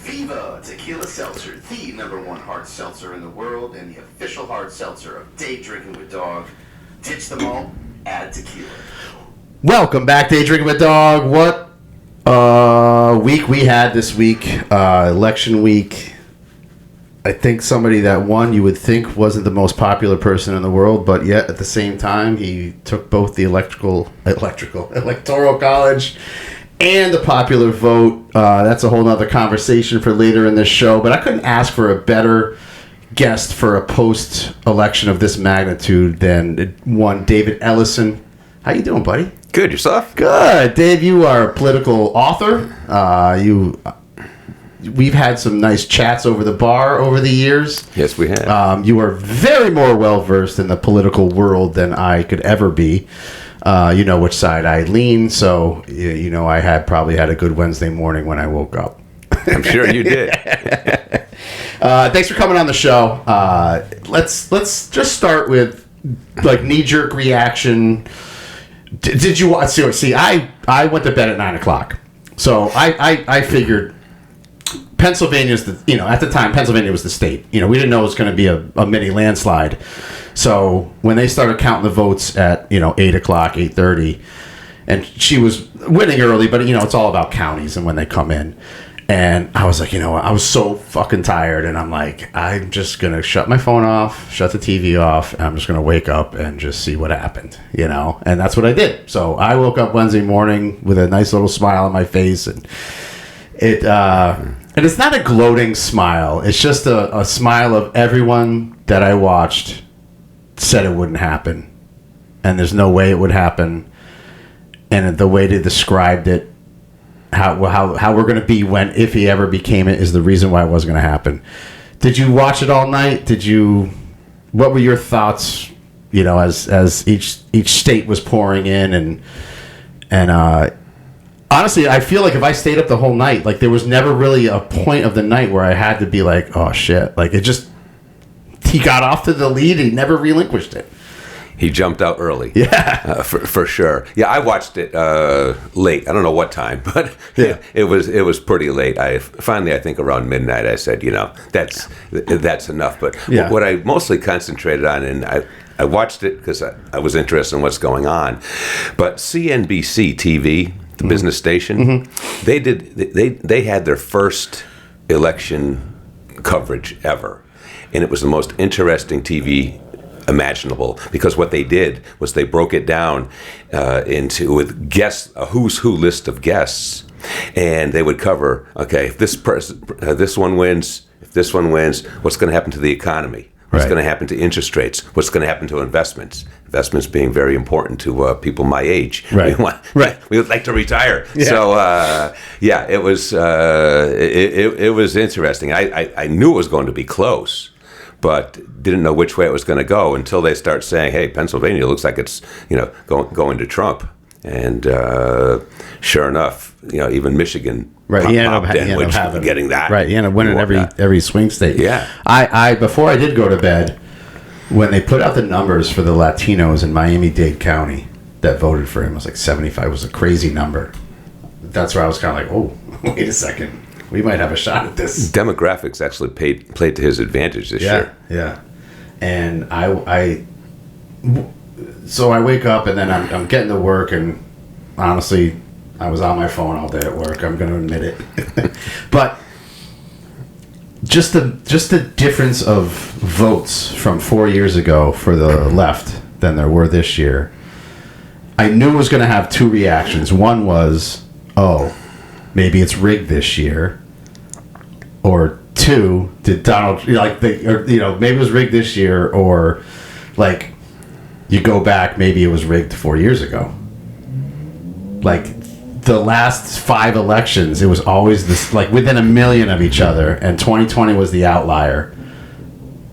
Viva Tequila Seltzer, the #1 hard seltzer in the world and the official hard seltzer of Day Drinking with Dog. Ditch them all, add tequila. Welcome back, Day Drinking with Dog. What week we had this week, election week. I think somebody that won, you would think wasn't the most popular person in the world, but yet at the same time, he took both the electoral college and the popular vote. That's a whole nother conversation for later in this show, but I couldn't ask for a better guest for a post-election of this magnitude than one David Ellison. How you doing, buddy? Good, yourself? Good. Dave, you are a political author. We've had some nice chats over the bar over the years. Yes, we have. You are very more well-versed in the political world than I could ever be. You know which side I lean, so you know I probably had a good Wednesday morning when I woke up. I'm sure you did. Thanks for coming on the show. Let's just start with like knee-jerk reaction. Did you watch? See, I went to bed at 9:00, so I figured Pennsylvania's at the time Pennsylvania was the state. We didn't know it was going to be a mini landslide. So when they started counting the votes at 8:00, 8:30, and she was winning early, but it's all about counties and when they come in. And I was like, I was so fucking tired, and I'm like, I'm just gonna shut my phone off, shut the TV off, and I'm just gonna wake up and just see what happened, And that's what I did. So I woke up Wednesday morning with a nice little smile on my face, and and it's not a gloating smile. It's just a smile of everyone that I watched said it wouldn't happen, and there's no way it would happen, and the way they described it, how we're going to be if he ever became it, is the reason why it wasn't going to happen. Did you watch it all night? What were your thoughts, as each state was pouring in, and honestly, I feel like if I stayed up the whole night, like there was never really a point of the night where I had to be like, oh shit, like he got off to the lead and he never relinquished it. He jumped out early. Yeah. For sure. Yeah, I watched it late. I don't know what time, but yeah. it was pretty late. I think around midnight, I said, that's enough. But yeah. What I mostly concentrated on, and I watched it because I was interested in what's going on, but CNBC TV, the business station, they had their first election coverage ever, and it was the most interesting TV imaginable, because what they did was they broke it down with guests, a who's who list of guests, and they would cover, okay, if this one wins, what's going to happen to the economy? What's going to happen to interest rates? What's going to happen to investments? Investments being very important to people my age. Right. We would like to retire. Yeah. So, it was interesting. I knew it was going to be close, but didn't know which way it was going to go until they start saying, hey, Pennsylvania looks like it's going to Trump. And sure enough, even Michigan he ended up getting that. Right, he ended up winning every swing state. Yeah. I before I did go to bed, when they put out the numbers for the Latinos in Miami-Dade County that voted for him, it was like 75. It was a crazy number. That's where I was kind of like, oh, wait a second. We might have a shot at this. Demographics actually played to his advantage this year. Yeah. And so I wake up and then I'm getting to work, and honestly, I was on my phone all day at work. I'm going to admit it. But just the difference of votes from 4 years ago for the left than there were this year, I knew it was going to have two reactions. One was, oh, maybe it's rigged this year, or two, did Donald maybe it was rigged this year, or like you go back, maybe it was rigged 4 years ago. Like the last 5 elections, it was always this, like within a million of each other, and 2020 was the outlier.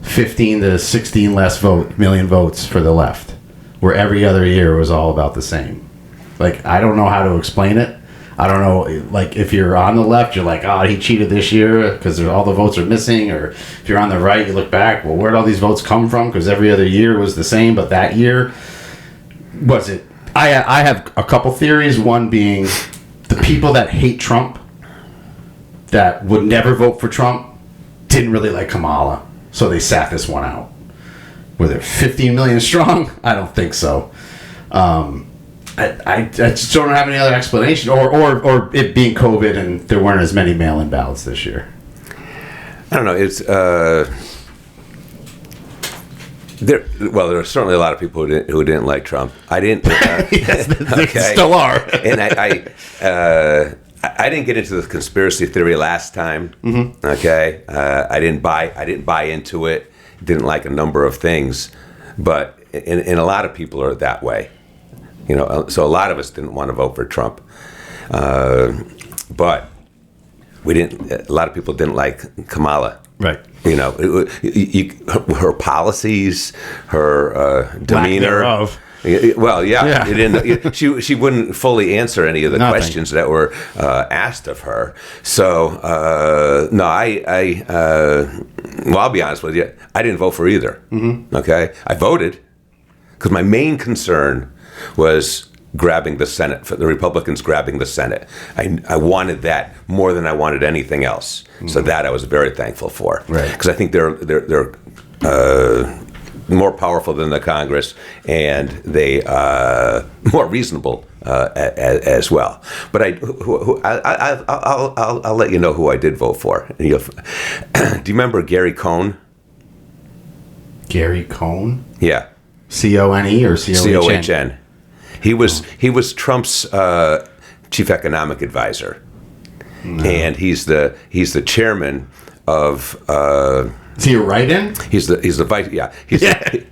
15 to 16 less million votes for the left, where every other year was all about the same. Like, I don't know how to explain it. I don't know, like, if you're on the left, you're like, oh, he cheated this year because all the votes are missing. Or if you're on the right, you look back, well, where'd all these votes come from? Because every other year was the same, but that year, was it? I have a couple theories. One being the people that hate Trump, that would never vote for Trump didn't really like Kamala, so they sat this one out. Were there 15 million strong? I don't think so. I just don't have any other explanation, or it being COVID and there weren't as many mail-in ballots this year. I don't know. It's there. Well, there are certainly a lot of people who didn't like Trump. I didn't. Yes, there still are. And I didn't get into the conspiracy theory last time. Mm-hmm. Okay, I didn't buy into it. Didn't like a number of things, but and a lot of people are that way. You know, so a lot of us didn't want to vote for Trump, but we didn't. A lot of people didn't like Kamala. Right. You know, her policies, her demeanor. Well, yeah. She wouldn't fully answer any of the questions that were asked of her. So no, well, I'll be honest with you. I didn't vote for either. Mm-hmm. Okay, I voted because my main concern was grabbing the Senate, for the Republicans grabbing the Senate. I wanted that more than I wanted anything else. Mm-hmm. So that I was very thankful for. Right. Because I think they're more powerful than the Congress, and they more reasonable as well. But I'll let you know who I did vote for. Do you remember Gary Cohn? Gary Cohn? Yeah. C-O-N-E or C-O-H-N? C-O-H-N. He was Trump's chief economic advisor, and he's the chairman of. Is he a write-in? He's the vice. Yeah,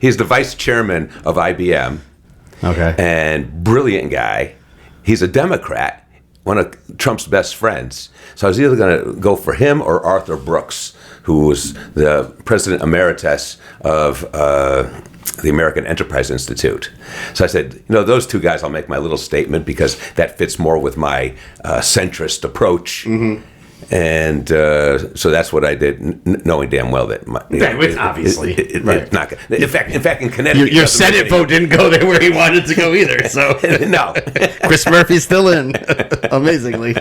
he's the vice chairman of IBM. Okay. And brilliant guy. He's a Democrat, one of Trump's best friends. So I was either going to go for him or Arthur Brooks, who was the president emeritus of the American Enterprise Institute. So I said, those two guys, I'll make my little statement because that fits more with my centrist approach. Mm-hmm. And so that's what I did, knowing damn well that obviously it's not gonna, in fact in Connecticut your Senate vote didn't go there where he wanted to go either. So no, Chris Murphy's still in, amazingly.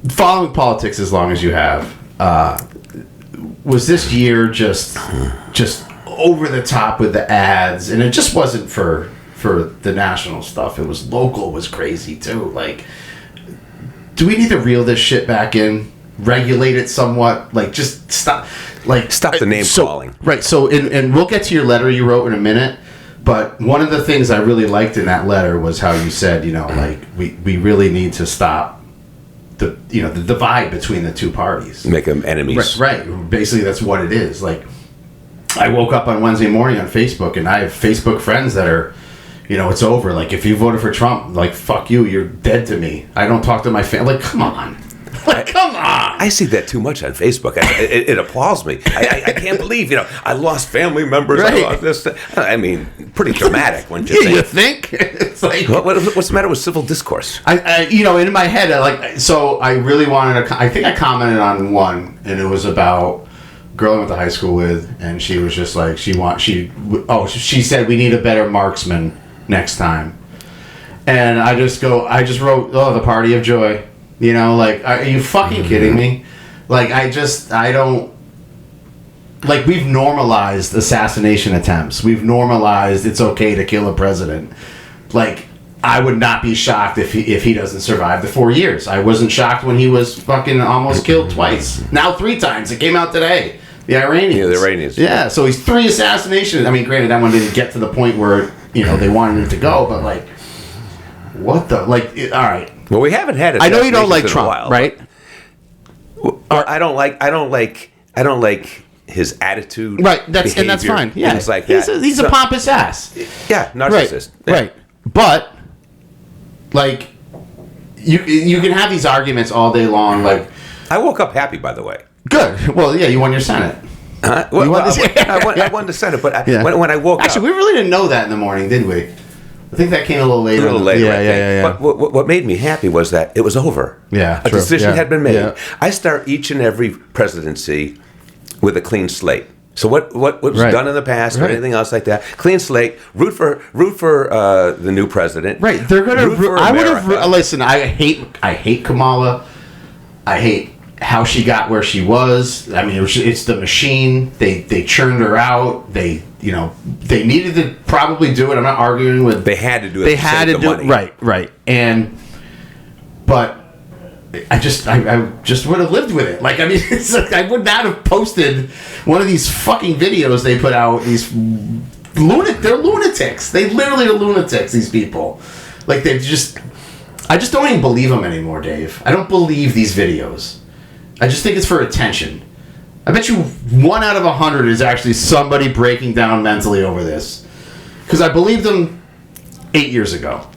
Following politics as long as you have, was this year just over the top with the ads? And it just wasn't for the national stuff. It was local, was crazy too. Like, do we need to reel this shit back in? Regulate it somewhat? Like, just stop. Like, stop the name calling. Right. So, and we'll get to your letter you wrote in a minute. But one of the things I really liked in that letter was how you said, like, we really need to stop the divide between the two parties. Make them enemies. Right. Basically, that's what it is. Like, I woke up on Wednesday morning on Facebook, and I have Facebook friends that are, it's over. Like, if you voted for Trump, like, fuck you, you're dead to me. I don't talk to my family. Like, come on. Like, come on. I see that too much on Facebook. It appalls me. I can't believe, I lost family members. Right. I lost this. I mean, pretty dramatic, wouldn't you think? You think? It's like, what's the matter with civil discourse? In my head, so I really wanted to, I think I commented on one, and it was about a girl I went to high school with, and she was just like, she said we need a better marksman next time. And I just wrote, the party of joy. Are you fucking kidding me? Like, I don't, like, we've normalized assassination attempts. We've normalized it's okay to kill a president. Like, I would not be shocked if he doesn't survive the 4 years. I wasn't shocked when he was fucking almost killed twice. Now 3 times. It came out today. The Iranians. Yeah, the Iranians. Yeah, so he's 3 assassinations. I mean, granted, that one didn't get to the point where, they wanted him to go, but, like, what the, like, all right. Well, we haven't had it. I know you don't like Trump, while, right? I don't like his attitude. Right, that's fine. Yeah, things like that. He's a pompous ass. Yeah, narcissist. Right. But like, you can have these arguments all day long. Like, I woke up happy, by the way. Good. Well, yeah, you won your Senate. I won the Senate, but when I woke up, actually, we really didn't know that in the morning, did we? I think that came a little later. Yeah. But what made me happy was that it was over. Yeah, a decision had been made. Yeah. I start each and every presidency with a clean slate. So what was done in the past or anything else like that? Clean slate. Root for the new president. Right. They're gonna. I would have. Listen. I hate Kamala. I hate how she got where she was. I mean, it's the machine. They churned her out. They needed to probably do it. I'm not arguing with. They had to do it. They had to do it. Right. But I just would have lived with it. Like, I mean, it's like I would not have posted one of these fucking videos they put out. They're lunatics. They literally are lunatics. These people, like I just don't even believe them anymore, Dave. I don't believe these videos. I just think it's for attention. I bet you 1 out of 100 is actually somebody breaking down mentally over this. Because I believed them 8 years ago.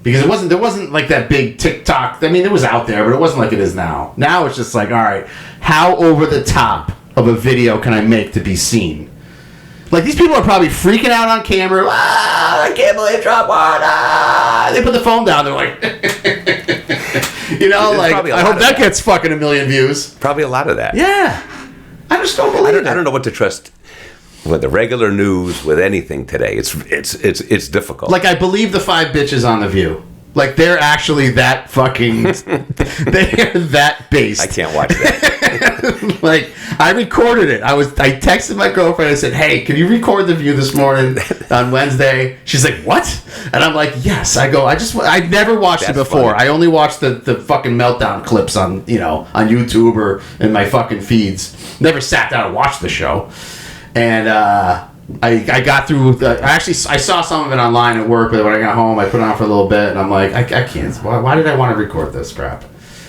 Because there wasn't like that big TikTok. I mean, it was out there, but it wasn't like it is now. Now it's just like, all right, how over the top of a video can I make to be seen? Like, these people are probably freaking out on camera. I can't believe Trump won. They put the phone down. They're like, like, I hope that gets fucking 1 million views. Probably a lot of that. Yeah. I just don't believe it. I don't know what to trust with the regular news, with anything today. It's difficult. Like, I believe the 5 bitches on The View. Like, they're actually that fucking... they're that based. I can't watch that. Like, I recorded it. I texted my girlfriend. I said, hey, can you record The View this morning on Wednesday? She's like, what? And I'm like, yes. I've never watched it before. Funny. I only watched the fucking meltdown clips on, on YouTube or in my fucking feeds. Never sat down and watched the show. And, I got through. I saw some of it online at work, but when I got home, I put it on for a little bit, and I'm like, I can't. Why did I want to record this crap?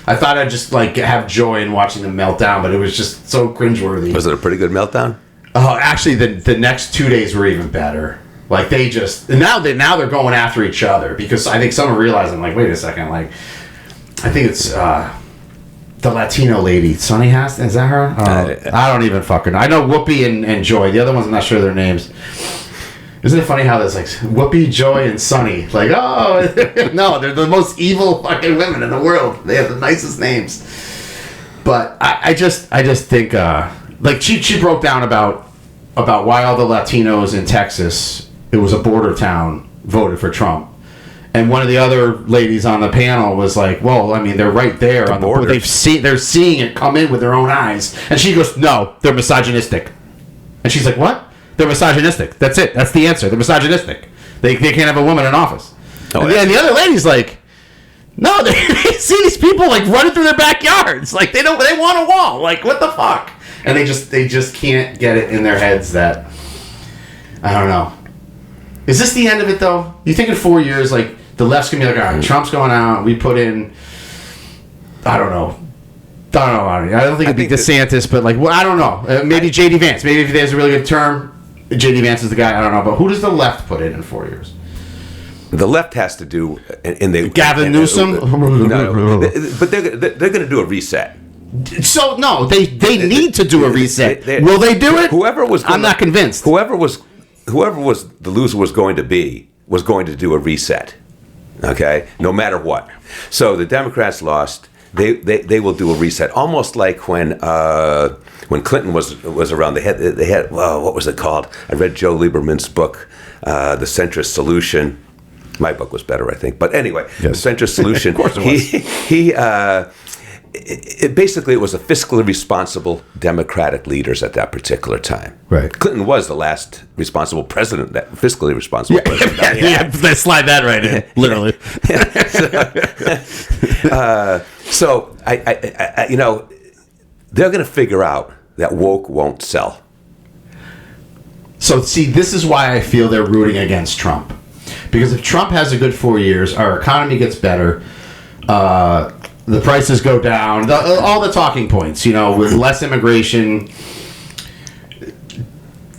I thought I'd just like have joy in watching them melt down, but it was just so cringeworthy. Was it a pretty good meltdown? Oh, actually, the next 2 days were even better. Like they just now they're going after each other because I think some are realizing like, wait a second, like I think it's. The Latino lady, Sunny Haston, is that her? I don't even fucking know. I know Whoopi and Joy. The other ones, I'm not sure their names. Isn't it funny how there's like Whoopi, Joy, and Sunny? Like, oh, no, they're the most evil fucking women in the world. They have the nicest names. But I just think, like, she broke down about why all the Latinos in Texas, it was a border town, voted for Trump. And one of the other ladies on the panel was like, well, I mean, they're right there on the border. They're seeing it come in with their own eyes. And she goes, no, they're misogynistic. And she's like, what? They're misogynistic. That's it. That's the answer. They're misogynistic. They can't have a woman in office. And the other lady's like, no, they see these people like running through their backyards. Like they want a wall. Like what the fuck? And they just can't get it in their heads that I don't know. Is this the end of it though? You think in 4 years, like the left's gonna be like, all right, Trump's going out. We put in, I don't know. I don't think it'd be DeSantis, but like, well, I don't know. Maybe J.D. Vance. Maybe if there's a really good term, J.D. Vance is the guy. I don't know. But who does the left put in 4 years? The left has to do, Gavin Newsom. No, but they're going to do a reset. So no, they need to do a reset. Will they do it? I'm not convinced. Whoever was the loser was going to do a reset. Okay, no matter what. So the Democrats lost. They will do a reset, almost like when Clinton was around. They had what was it called? I read Joe Lieberman's book, The Centrist Solution. My book was better, I think. But anyway, yes. The Centrist Solution. Of course it was. It basically was a fiscally responsible Democratic leaders at that particular time. Right. Clinton was the last responsible president, that fiscally responsible president. Let's slide that right in, literally. So I they're going to figure out that woke won't sell. So see, this is why I feel they're rooting against Trump, because if Trump has a good 4 years, our economy gets better. The prices go down. All the talking points, with less immigration.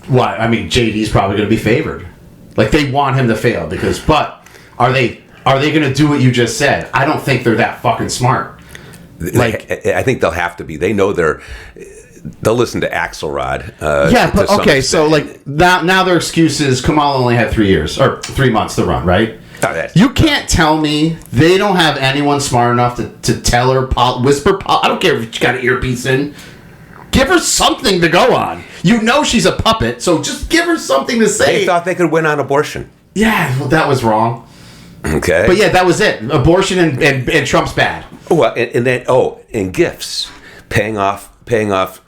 What? I mean, JD's probably going to be favored. Like they want him to fail but are they going to do what you just said? I don't think they're that fucking smart. Like I think they'll have to be. They know they'll listen to Axelrod. But okay, so like now their excuse is Kamala only had 3 years or 3 months to run, right? You can't tell me they don't have anyone smart enough to tell her, whisper. I don't care if she got an earpiece in. Give her something to go on. She's a puppet, so just give her something to say. They thought they could win on abortion. Yeah, well, that was wrong. Okay. But yeah, that was it. Abortion and Trump's bad. Well, and then and gifts, paying off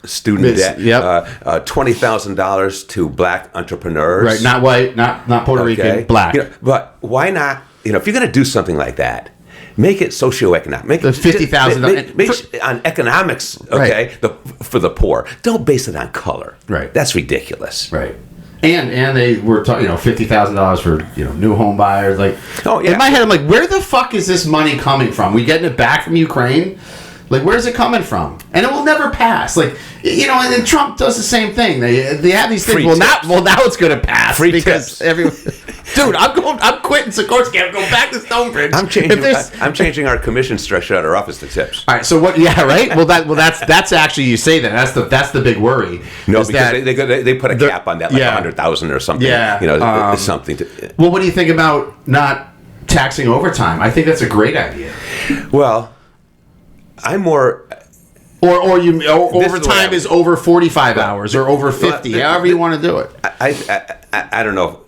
student debt. Yep. $20,000 to black entrepreneurs. Right. Not white. Not Puerto Rican. Black. But why not? If you're going to do something like that, make it socioeconomic. Make the $50,000 on economics. Okay. Right. For the poor. Don't base it on color. Right. That's ridiculous. Right. And they were talking, $50,000 for new home buyers. Like, in my head, I'm like, where the fuck is this money coming from? We getting it back from Ukraine? Like, where's it coming from? And it will never pass. Like, and then Trump does the same thing. They have these things. Now it's going to pass because everyone. Dude, I'm quitting Sikorsky. I'm going back to Stonebridge. I'm changing our commission structure at our office to tips. All right. So what? Yeah. Right. That's actually, you say that. That's the big worry. No, because they put a cap on that, like 100,000 or something. Yeah. Something. Well, what do you think about not taxing overtime? I think that's a great idea. Well, I'm more. Or overtime is over 45 hours or over 50, however you want to do it. I don't know.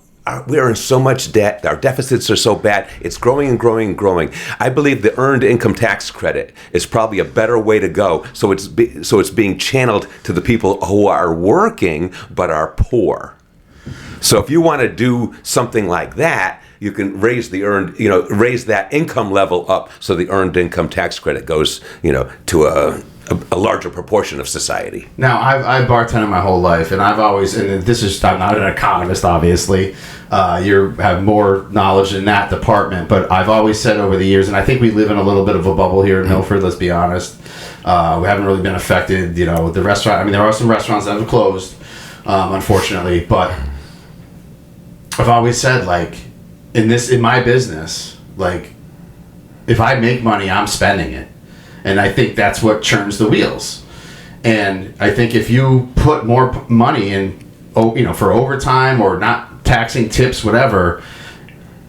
We are in so much debt. Our deficits are so bad. It's growing and growing and growing. I believe the earned income tax credit is probably a better way to go. So it's being channeled to the people who are working but are poor. So if you want to do something like that, you can raise that income level up so the earned income tax credit goes, to a larger proportion of society. Now, I've bartended my whole life, and I've always, and this is, I'm not an economist, obviously. You have more knowledge in that department, but I've always said over the years, and I think we live in a little bit of a bubble here in Milford, let's be honest. We haven't really been affected, the restaurant, there are some restaurants that have closed, unfortunately, but I've always said, like, in my business, like, if I make money, I'm spending it. And I think that's what churns the wheels. And I think if you put more money in, for overtime or not taxing tips, whatever,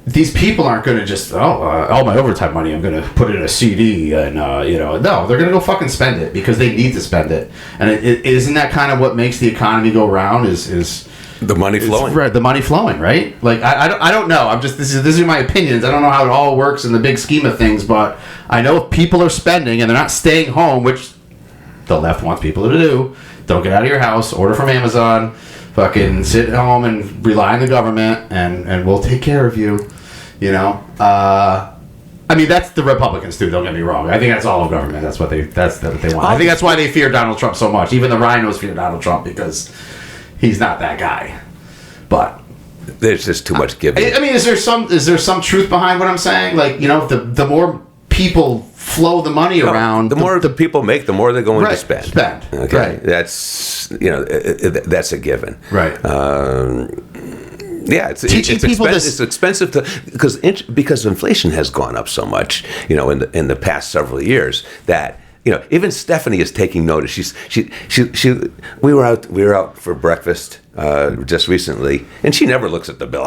these people aren't going to just, all my overtime money, I'm going to put it in a CD. And, no, they're going to go fucking spend it because they need to spend it. And isn't that kind of what makes the economy go round is the money flowing. Right, the money flowing, right? Like, I don't know. I'm just, these are my opinions. I don't know how it all works in the big scheme of things, but I know if people are spending and they're not staying home, which the left wants people to do, don't get out of your house, order from Amazon, fucking sit at home and rely on the government, and we'll take care of you, I mean, that's the Republicans too, don't get me wrong. I think that's all of government. That's what they want. I think that's why they fear Donald Trump so much. Even the rhinos fear Donald Trump because he's not that guy. But there's just too much giving. I mean, is there some truth behind what I'm saying? Like, the more people flow the money around, the more the people make, the more they're going to spend. Okay, right. That's that's a given. Right. Yeah, it's expensive because inflation has gone up so much, in the past several years that. Even Stephanie is taking notice. We were out for breakfast just recently, and she never looks at the bill.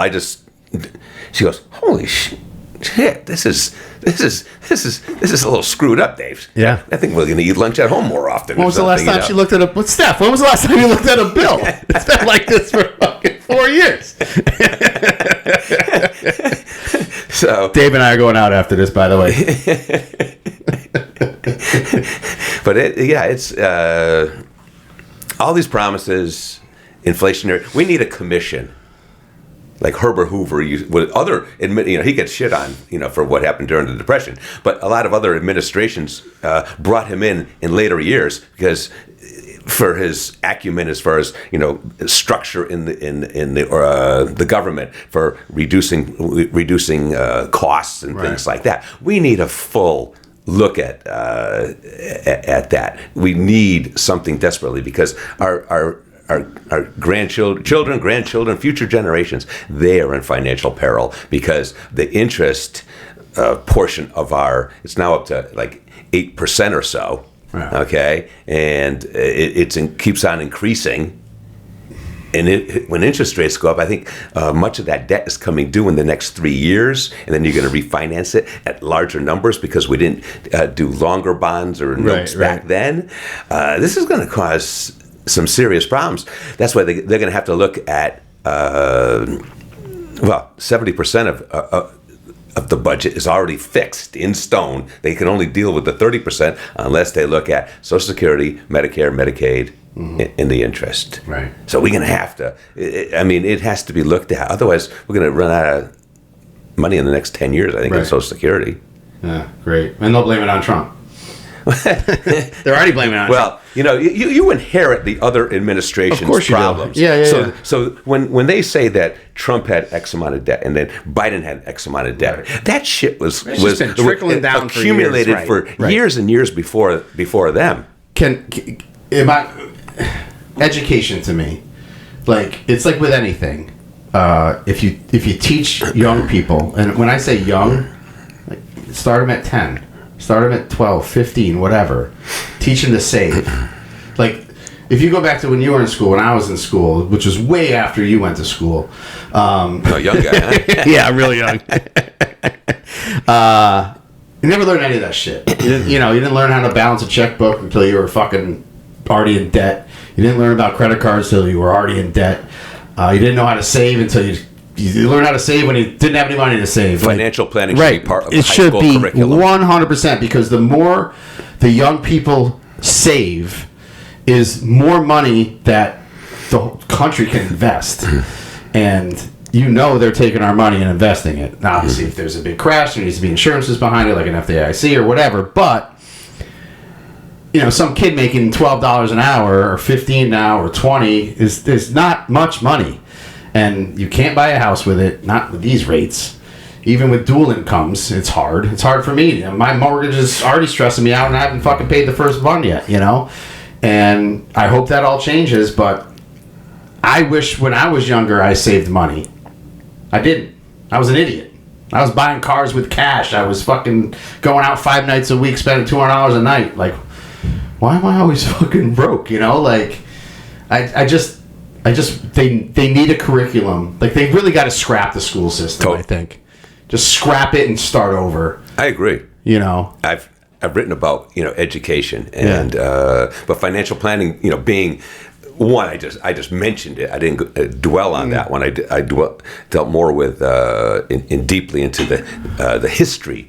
She goes, "Holy shit, this is a little screwed up, Dave." Yeah, I think we're going to eat lunch at home more often. When was the last time she looked at a Steph? When was the last time you looked at a bill? It's been like this for fucking 4 years. So Dave and I are going out after this, by the way. But it's all these promises, inflationary. We need a commission, like Herbert Hoover. He gets shit on, for what happened during the Depression. But a lot of other administrations brought him in later years because for his acumen as far as structure in the government for reducing costs and things like that. We need a full look at that. We need something desperately because our grandchildren, future generations, they are in financial peril because the interest portion of it's now up to like 8% or so. Right. Okay, and it keeps on increasing. And when interest rates go up, I think much of that debt is coming due in the next 3 years, and then you're going to refinance it at larger numbers because we didn't do longer bonds or notes back then. This is going to cause some serious problems. That's why they're going to have to look at 70% of the budget is already fixed in stone. They can only deal with the 30% unless they look at Social Security, Medicare, Medicaid, and the interest. Right. So we're going to have to, it has to be looked at. Otherwise, we're going to run out of money in the next 10 years, I think, in Social Security. Yeah, great. And they'll blame it on Trump. They're already blaming it on Trump. Well, you inherit the other administration's problems. Yeah. So when they say that Trump had X amount of debt and then Biden had X amount of debt, that shit was been trickling down accumulated for years and years before them. Education to me, it's like with anything. If you teach young people, and when I say young, start them at 10. Start them at 12, 15, whatever. Teach them to save. If you go back to when you were in school, when I was in school, which was way after you went to school. Young guy, huh? Yeah, really young. You never learned any of that shit. You didn't learn how to balance a checkbook until you were fucking already in debt. You didn't learn about credit cards until you were already in debt. You didn't know how to save until you learned how to save when you didn't have any money to save. Financial planning should be part of the high school curriculum. It should be 100%, because the more the young people save is more money that the country can invest. And they're taking our money and investing it. Now, obviously, if there's a big crash, there needs to be insurances behind it, like an FDIC or whatever. But, some kid making $12 an hour or $15 an hour or $20 is not much money. And you can't buy a house with it, not with these rates. Even with dual incomes, it's hard. It's hard for me. My mortgage is already stressing me out, and I haven't fucking paid the first one yet, And I hope that all changes, but I wish when I was younger I saved money. I didn't. I was an idiot. I was buying cars with cash. I was fucking going out 5 nights a week, spending $200 a night. Why am I always fucking broke? They need a curriculum. They really got to scrap the school system. I think, just scrap it and start over. I agree. I've written about education, and but financial planning, being one. I just mentioned it. I didn't dwell on that one. I dealt more with deeply into the history.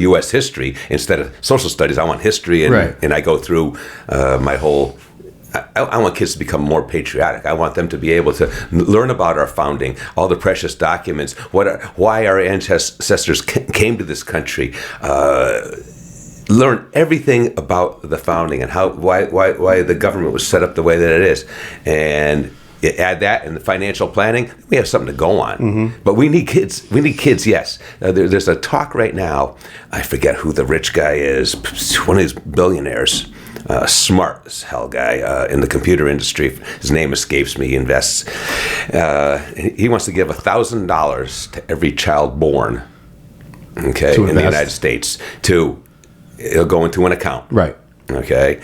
U.S. history instead of social studies. I want history, and I go through my whole. I want kids to become more patriotic. I want them to be able to learn about our founding, all the precious documents, why our ancestors came to this country, learn everything about the founding and why the government was set up the way that it is, and add that in the financial planning, we have something to go on. Mm-hmm. But we need kids. Yes. There's a talk right now. I forget who the rich guy is. One of these billionaires. Smart as hell guy in the computer industry. His name escapes me. He invests. He wants to give $1,000 to every child born. Okay, in the United States. It'll go into an account. Right. Okay,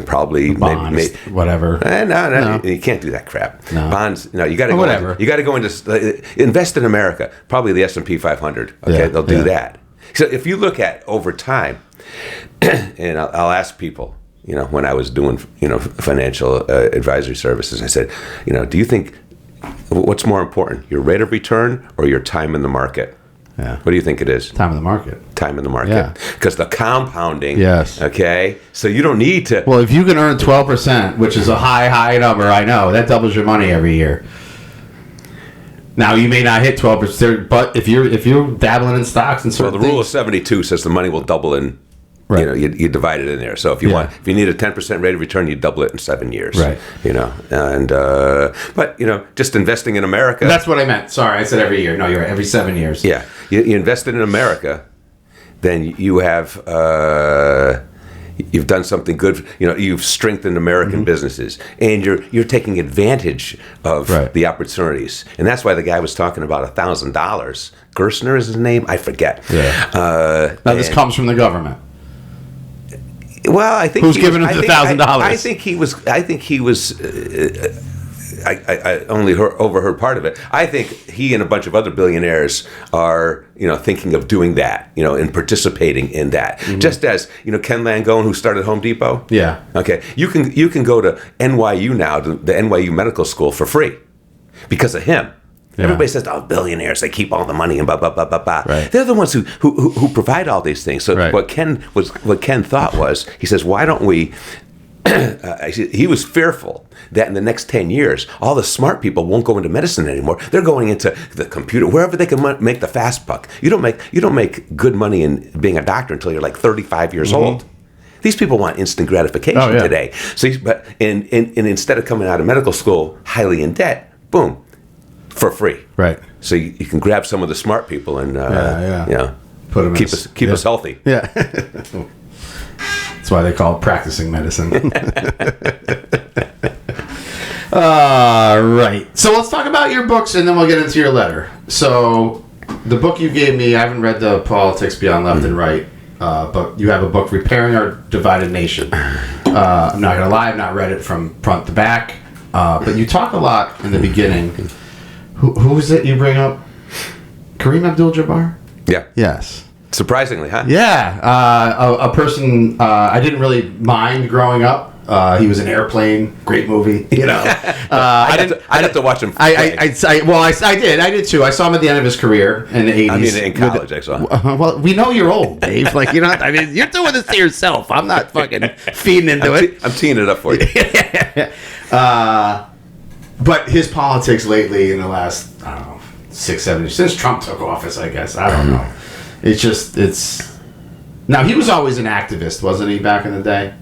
probably bonds, whatever. No, you can't do that crap. No. Bonds, no, you got to go. Whatever. You got to go into invest in America. Probably the S&P 500. Okay, they'll do that. So if you look at over time, and I'll ask people, when I was doing, financial advisory services, I said, do you think what's more important, your rate of return or your time in the market? Yeah. What do you think it is? Time in the market. Time in the market. Yeah. Because the compounding. Yes. Okay. So you don't need to. Well, if you can earn 12%, which is a high number, I know that doubles your money every year. Now you may not hit 12%, but if you're dabbling in stocks and certain the rule of 72 says the money will double in. Right. You divide it in there. So if you need a 10% rate of return, you double it in 7 years. Right. And but just investing in America. That's what I meant. Sorry, I said every year. No, you're right. Every 7 years. Yeah. You invested in America, then you have you've done something good. You've strengthened American businesses, and you're taking advantage of the opportunities. And that's why the guy was talking about $1,000. Gerstner is his name. I forget. Yeah. Now this comes from the government. Well, I think who's giving him the $1,000? I think he was. I only overheard part of it. I think he and a bunch of other billionaires are, thinking of doing that, and participating in that. Mm-hmm. Just as Ken Langone, who started Home Depot. Yeah. Okay. You can go to NYU now, to the NYU Medical School, for free, because of him. Yeah. Everybody says, "Oh, billionaires, they keep all the money and blah blah blah blah blah." Right. They're the ones who provide all these things. So Right. what Ken thought was, he says, "Why don't we?" He was fearful that in the next 10 years, all the smart people won't go into medicine anymore. They're going into the computer, wherever they can make the fast buck. You don't make good money in being a doctor until you're like 35 years old. These people want instant gratification today. So, and instead of coming out of medical school highly in debt, boom, for free. Right. So you can grab some of the smart people and Put them keep us healthy. Yeah. That's why they call it practicing medicine. Right. So let's talk about your books, and then we'll get into your letter. So the book you gave me, I haven't read the Politics Beyond Left and Right, but you have a book, Repairing Our Divided Nation. I'm not going to lie, I've not read it from front to back, but you talk a lot in the beginning. Who is it you bring up? Kareem Abdul-Jabbar? Yeah. Yes. Surprisingly, huh? Yeah, a person I didn't really mind growing up. He was an Airplane, great movie. You know, I'd have to watch him. I did too. I saw him at the end of his career in the 80s. I mean, in college, I saw him. Well, we know you're old, Dave. Like, you're not. I mean, you're doing this to yourself. I'm not fucking feeding into it. I'm teeing it up for you. But his politics lately in the last, I don't know, 6-7 years, since Trump took office, I guess. I don't know. It's. Now, he was always an activist, wasn't he, back in the day?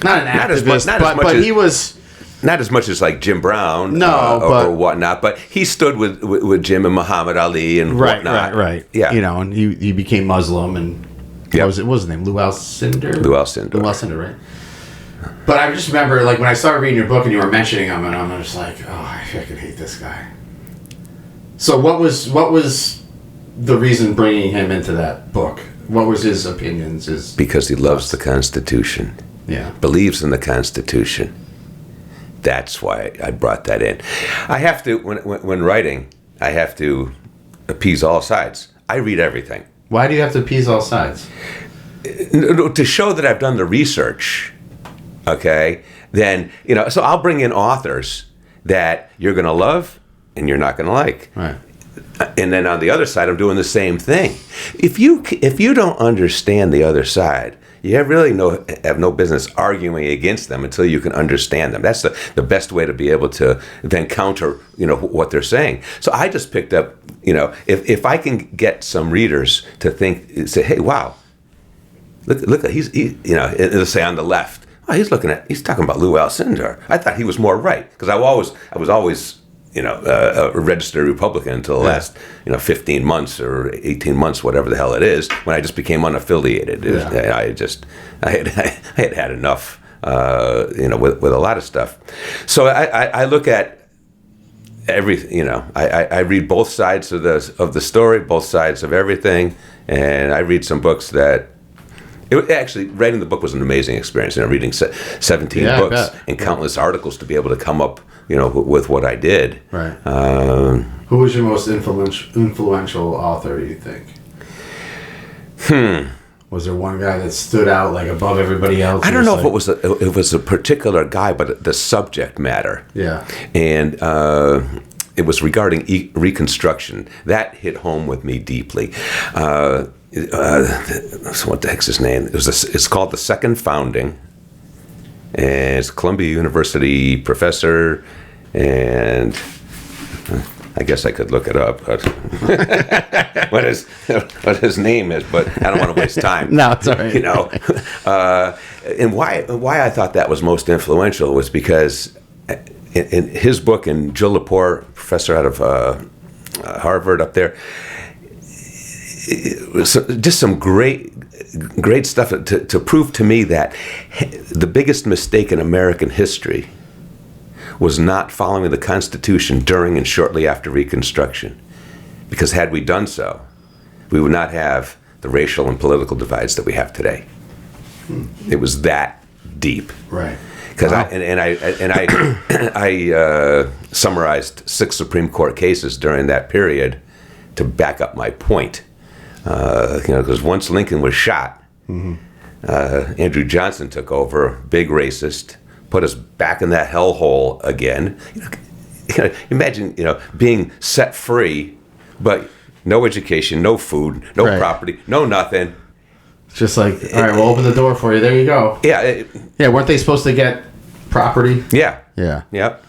Not an activist, but he was. Not as much as like Jim Brown or whatnot, but he stood with Jim and Muhammad Ali and whatnot. Right. Yeah. You know, and he became Muslim, and what was his name? Lou Alcindor? Lou Alcindor, right? But I just remember, like, when I started reading your book and you were mentioning him, and I'm just like, oh, I fucking hate this guy. So what was the reason bringing him into that book? What was his opinions? Because he loves the Constitution. Yeah. Believes in the Constitution. That's why I brought that in. I have to, when writing, I have to appease all sides. I read everything. Why do you have to appease all sides? To show that I've done the research, okay? Then, so I'll bring in authors that you're going to love and you're not going to like. Right. And then on the other side, I'm doing the same thing. If you don't understand the other side, you really have no business arguing against them until you can understand them. That's the best way to be able to then counter, what they're saying. So I just picked up, if I can get some readers to say, hey, wow, look, it'll say on the left, oh, he's talking about Lou Alcindor. I thought he was more right, because I was always a registered Republican until the last, 15 months or 18 months, whatever the hell it is, when I just became unaffiliated. I had enough, with a lot of stuff. So I look at everything, I read both sides of the story, both sides of everything, and I read some books that. Writing the book was an amazing experience. Reading 17 books and countless articles to be able to come up, with what I did. Right. Who was your most influential author, you think? Was there one guy that stood out like above everybody else? I don't know if it was a particular guy, but the subject matter. Yeah. And it was regarding Reconstruction. That hit home with me deeply. So what the heck's his name? It's called The Second Founding, and it's a Columbia University professor, and I guess I could look it up, but what his name is, but I don't want to waste time. No, it's all right. And why I thought that was most influential was because in his book, and Jill Lepore, professor out of Harvard up there, it was just some great stuff to prove to me that the biggest mistake in American history was not following the Constitution during and shortly after Reconstruction. Because had we done so, we would not have the racial and political divides that we have today. It was that deep. Right. Because I summarized 6 Supreme Court cases during that period to back up my point. Because once Lincoln was shot, Andrew Johnson took over, big racist, put us back in that hellhole again. imagine, being set free, but no education, no food, no Right. property, no nothing. Just like, all right, we'll open the door for you. There you go. Yeah. Yeah, weren't they supposed to get property? Yeah. Yeah. Yep.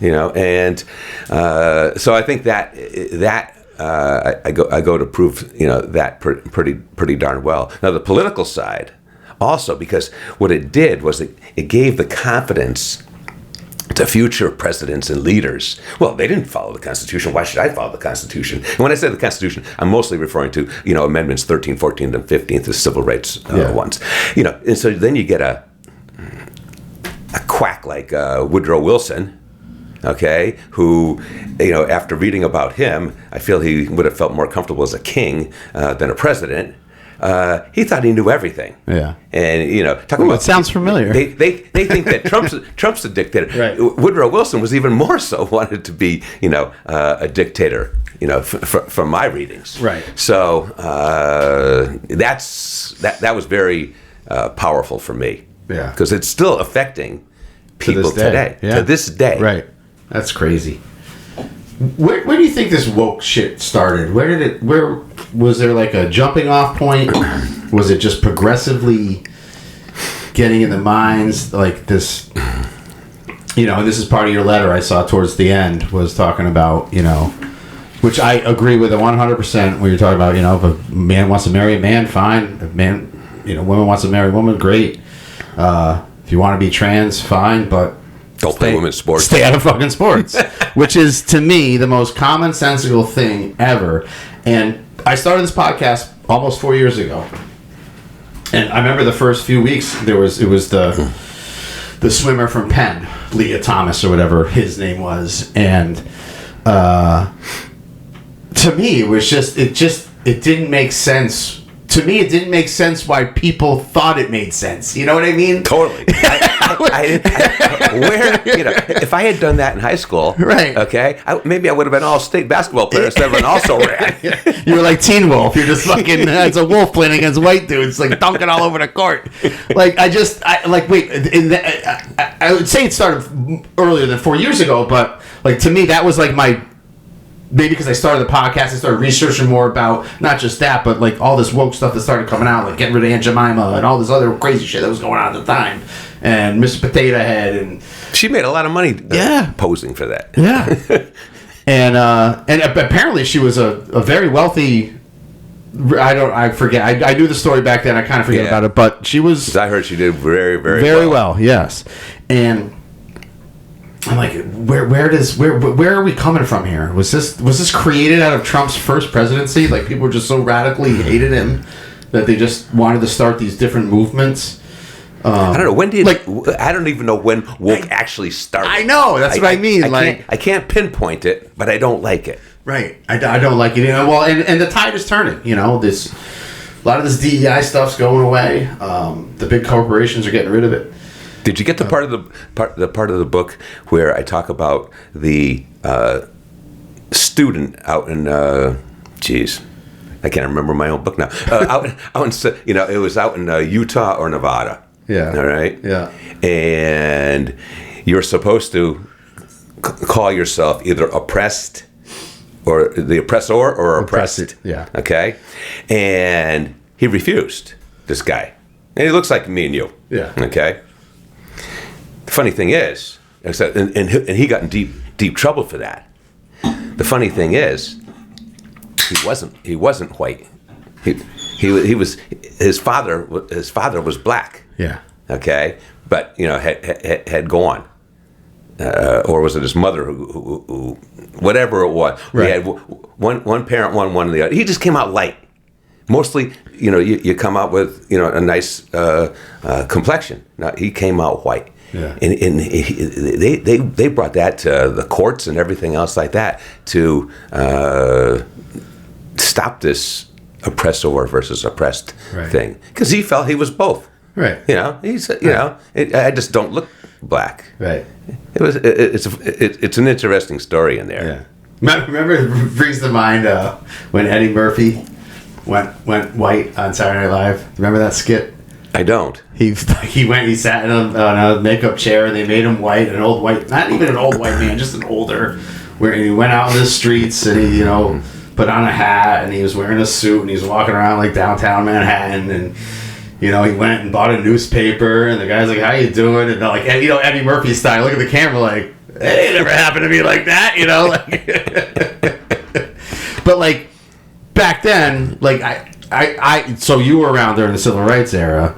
And so I think that I go to prove that pretty darn well. Now the political side also, because what it did was it gave the confidence to future presidents and leaders. Well, they didn't follow the Constitution. Why should I follow the Constitution? And when I say the Constitution, I'm mostly referring to Amendments 13, 14, and 15, the civil rights ones. And so then you get a quack like Woodrow Wilson, okay, who, after reading about him, I feel he would have felt more comfortable as a king than a president. He thought he knew everything. Yeah. And, talking about... It sounds familiar. They think that Trump's a dictator. Right. Woodrow Wilson was even more so wanted to be, a dictator, from my readings. Right. So that was very powerful for me. Yeah. Because it's still affecting people today. Yeah. To this day. Right. That's crazy. Where do you think this woke shit started? Where was there like a jumping off point? Was it just progressively getting in the minds like this? And this is part of your letter I saw towards the end was talking about, which I agree with 100% when you're talking about, if a man wants to marry a man, fine. If woman wants to marry a woman, great. If you want to be trans, fine, but don't play women's sports. Stay out of fucking sports, which is to me the most commonsensical thing ever. And I started this podcast almost 4 years ago, and I remember the first few weeks it was the swimmer from Penn, Leah Thomas or whatever his name was, and to me it didn't make sense. To me, it didn't make sense why people thought it made sense. You know what I mean? Totally. If I had done that in high school, right? Okay, maybe I would have been all-state basketball player instead of an also-ran. You were like Teen Wolf. You're just fucking it's a wolf playing against white dudes, like dunking all over the court. I would say it started earlier than 4 years ago, but to me, that was like my. Maybe because I started the podcast, I started researching more about not just that, but all this woke stuff that started coming out, like getting rid of Aunt Jemima and all this other crazy shit that was going on at the time, and Miss Potato Head, and she made a lot of money posing for that. Yeah, and apparently she was a very wealthy. I forget. I knew the story back then. I kind of forget about it, but she was. I heard she did very, very, very well. Yes, and. I'm like, where are we coming from here? Was this created out of Trump's first presidency? Like people just so radically hated him that they just wanted to start these different movements. I don't know I don't even know when woke actually started. I know that's what I mean. I can't pinpoint it, but I don't like it. Right, I don't like it. Well, and the tide is turning. This a lot of this DEI stuff's going away. The big corporations are getting rid of it. Did you get the part of the book where I talk about the student out in I can't remember my own book now. Out in it was out in Utah or Nevada. Yeah. All right. Yeah. And you're supposed to call yourself either oppressed or the oppressor or oppressed. Yeah. Okay. And he refused. This guy, and he looks like me and you. Yeah. Okay. The funny thing is, and he got in deep trouble for that. The funny thing is, he wasn't white. He was his father was black. Yeah. Okay, but had gone, or was it his mother who whatever it was? Right. We had one parent, one the other. He just came out light. Mostly, you come out with a nice complexion. Now he came out white. Yeah. And they brought that to the courts and everything else like that to stop this oppressor versus oppressed thing, because he felt he was both. Right. He said, I just don't look black. Right. It's an interesting story in there. Yeah. Remember, it brings to mind when Eddie Murphy went white on Saturday Night Live. Remember that skit? I don't. He sat in a makeup chair, and they made him white, not even an old white man, just an older. Where he went out in the streets, and he, put on a hat, and he was wearing a suit, and he was walking around like downtown Manhattan, and he went and bought a newspaper, and the guy's like, "How you doing?" And like, Eddie Murphy style, look at the camera, like, "Hey, it never happened to me like that," like. But like back then, like so you were around during the civil rights era,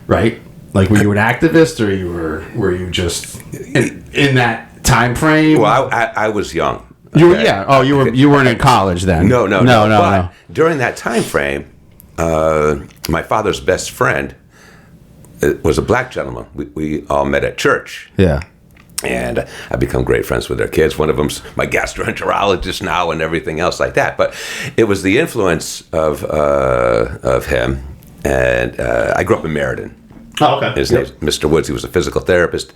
right? Like, were you an activist, or were you just in that time frame? Well, I was young. You were, yeah. Oh, you weren't in college then. No. No. During that time frame, my father's best friend was a black gentleman. We all met at church. Yeah. And I've become great friends with their kids. One of them's my gastroenterologist now, and everything else like that. But it was the influence of him. And I grew up in Meriden. Oh, okay. His name's Mr. Woods. He was a physical therapist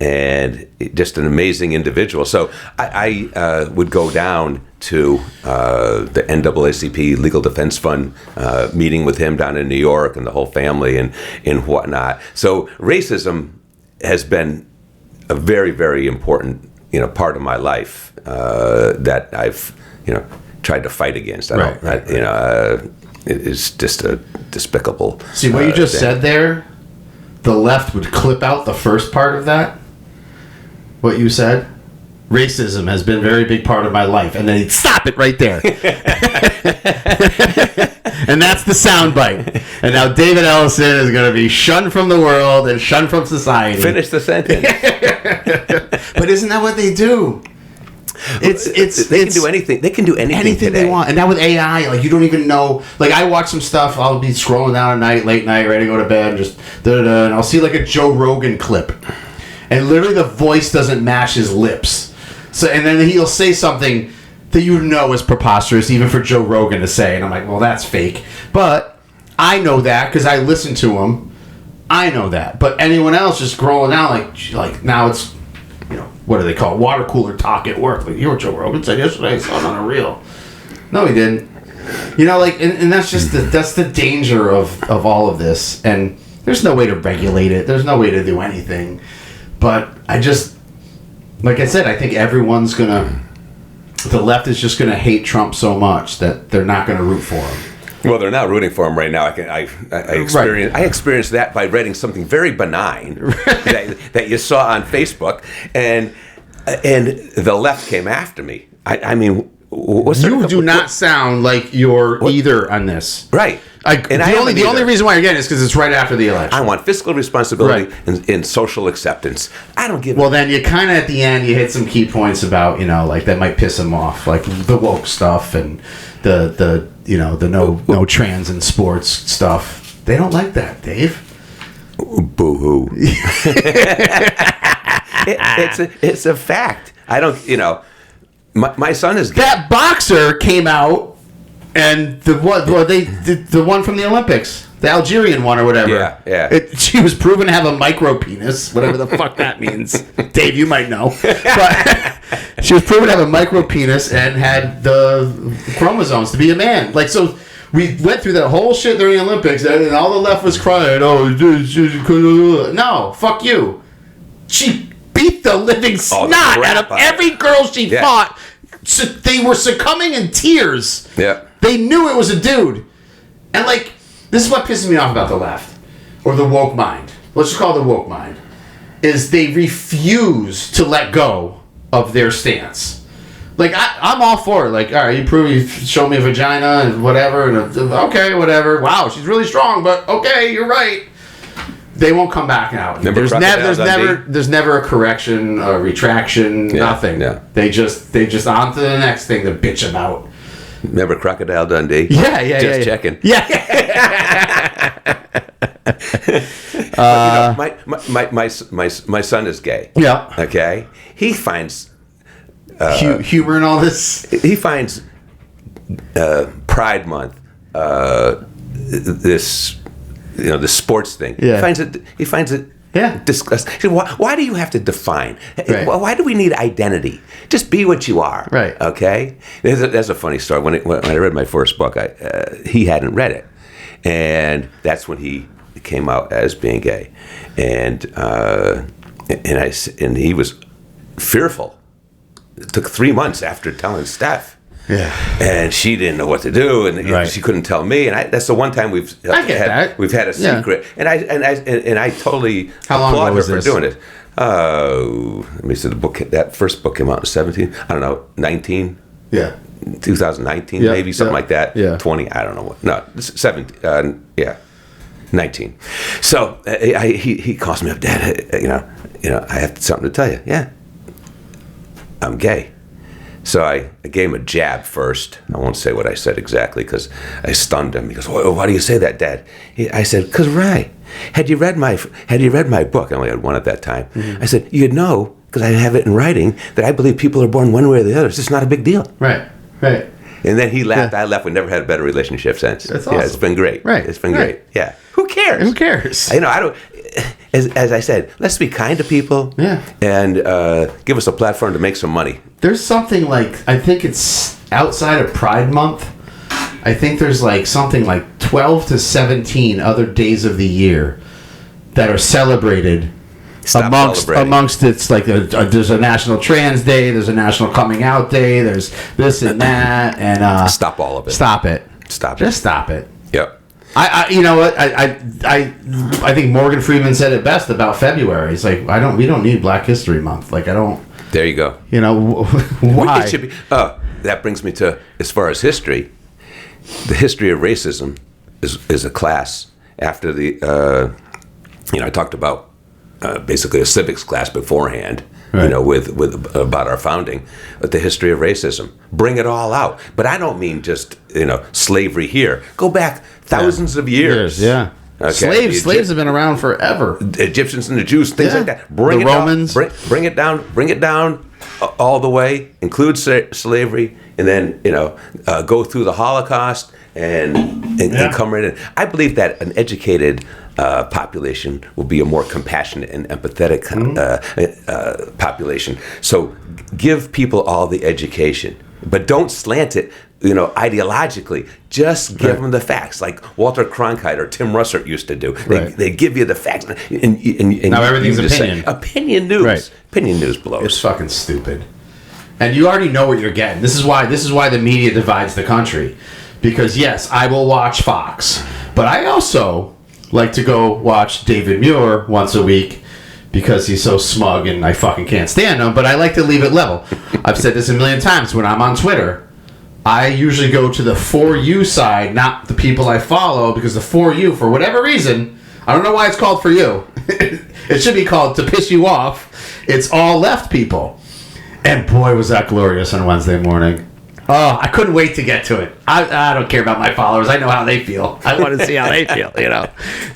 and just an amazing individual. So I would go down to the NAACP Legal Defense Fund meeting with him down in New York, and the whole family and whatnot. So racism has been a very, very important part of my life that I've tried to fight against. It's just a despicable. See what you just said there. The left would clip out the first part of that. What you said. Racism has been a very big part of my life, and then he'd stop it right there. And that's the soundbite. And now David Ellison is going to be shunned from the world and shunned from society. Finish the sentence. But isn't that what they do? They can do anything. They can do anything today. They want. And now with AI, like, you don't even know. Like, I watch some stuff. I'll be scrolling down at night, late night, ready to go to bed, and just and I'll see like a Joe Rogan clip, and literally the voice doesn't match his lips. So, and then he'll say something that is preposterous, even for Joe Rogan to say, and I'm like, well, that's fake. But I know that because I listen to him. I know that. But anyone else just scrolling down, like now it's. What do they call it? Water cooler talk at work? Like, you were Joe Rogan said yesterday, I saw it on a reel. No, he didn't. And that's just that's the danger of all of this. And there's no way to regulate it. There's no way to do anything. But I just, like I said, I think everyone's gonna. The left is just gonna hate Trump so much that they're not gonna root for him. Well, they're not rooting for him right now. I experienced that by writing something very benign that you saw on Facebook, and the left came after me. I mean, you do not sound like you're either on this, right? The only reason why you're getting it is because it's right after the election. I want fiscal responsibility and social acceptance. I don't give. Well, then you kind of at the end you hit some key points about like that might piss him off, like the woke stuff and the no trans in sports stuff. They don't like that, Dave. Boo-hoo. It's a fact. I don't, my son is gay. That boxer came out, and the one from the Olympics, the Algerian one or whatever. Yeah. She was proven to have a micro penis, whatever the fuck that means. Dave, you might know. But she was proven to have a micro penis and had the chromosomes to be a man. Like, so we went through that whole shit during the Olympics, and all the left was crying, no, fuck you. She beat the living snot out of every girl she fought. So they were succumbing in tears. Yeah. They knew it was a dude. And, like, this is what pisses me off about the left. Or the woke mind. Let's just call it the woke mind. Is they refuse to let go of their stance. Like, I'm all for it. Like, all right, you show me a vagina and whatever. And okay, whatever. Wow, she's really strong, but okay, you're right. They won't come back now. There's never a correction, a retraction, nothing. Yeah. They just on to the next thing to bitch about. Remember Crocodile Dundee? Yeah. Just checking. Yeah. My son is gay. Yeah. Okay. He finds humor in all this. He finds Pride Month, this sports thing. Yeah. He finds it. Yeah. Disgusting. Why do you have to define? Right. Why do we need identity? Just be what you are. Right. Okay. There's a funny story. When I read my first book, he hadn't read it, and that's when he came out as being gay, and he was fearful. It took 3 months after telling Steph. Yeah. And she didn't know what to do, and Right. she couldn't tell me. And that's the one time we've I get that. we've had a Yeah. secret. And I totally How long applaud ago her was for this? doing it. Let me see, that first book came out in 17. I don't know, 19. Yeah. 2019, Yeah, maybe something yeah, like that. yeah. 20, I don't know what. No, 17. Yeah, 19. So he calls me up, Dad. I have something to tell you. Yeah, I'm gay. So I gave him a jab first. I won't say what I said exactly because I stunned him. He goes, "Why do you say that, Dad?" I said, "'Cause Ray, had you read my book?" I only had one at that time. Mm-hmm. I said, "You'd know, because I have it in writing, that I believe people are born one way or the other. It's just not a big deal." Right. Right. And then he laughed. Yeah. I left. We never had a better relationship since. That's Yeah, it's awesome. been great. Right. It's been Right. great. Yeah. Who cares? Who cares? I don't. As I said, let's be kind to people. Yeah. And give us a platform to make some money. There's something like, I think it's outside of Pride Month. I think there's like something like 12 to 17 other days of the year that are celebrated. Stop celebrating. Amongst it's like there's a National Trans Day, there's a National Coming Out Day, there's this and that, and Stop all of it. Stop it. Stop Just it. stop it. Yep. You know what? I think Morgan Freeman said it best about February. It's like we don't need Black History Month. Like I don't. There you go. You know why? It should be. That brings me to, as far as history, the history of racism is a class after the. I talked about basically a civics class beforehand. Right. With about our founding, but the history of racism. Bring it all out. But I don't mean just slavery here. Go back thousands of years. Yeah. Okay. Slaves have been around forever. The Egyptians and the Jews, things Yeah. like that. Bring The it Romans. Down, bring it down all the way. Include slavery, and then go through the Holocaust and come right in. I believe that an educated population will be a more compassionate and empathetic population. So give people all the education, but don't slant it, ideologically. Just give them the facts, like Walter Cronkite or Tim Russert used to do. They give you the facts, and Now everything's you just opinion. say, opinion news. Right. Opinion news blows. It's fucking stupid. And you already know what you're getting. This is why the media divides the country. Because yes, I will watch Fox, but I also like to go watch David Muir once a week because he's so smug and I fucking can't stand him, but I like to leave it level. I've said this a million times when I'm on Twitter. I usually go to the For You side, not the people I follow, because the For You, for whatever reason, I don't know why it's called For You. It should be called To Piss You Off. It's all left people. And boy, was that glorious on Wednesday morning. Oh, I couldn't wait to get to it. I don't care about my followers. I know how they feel. I want to see how they feel,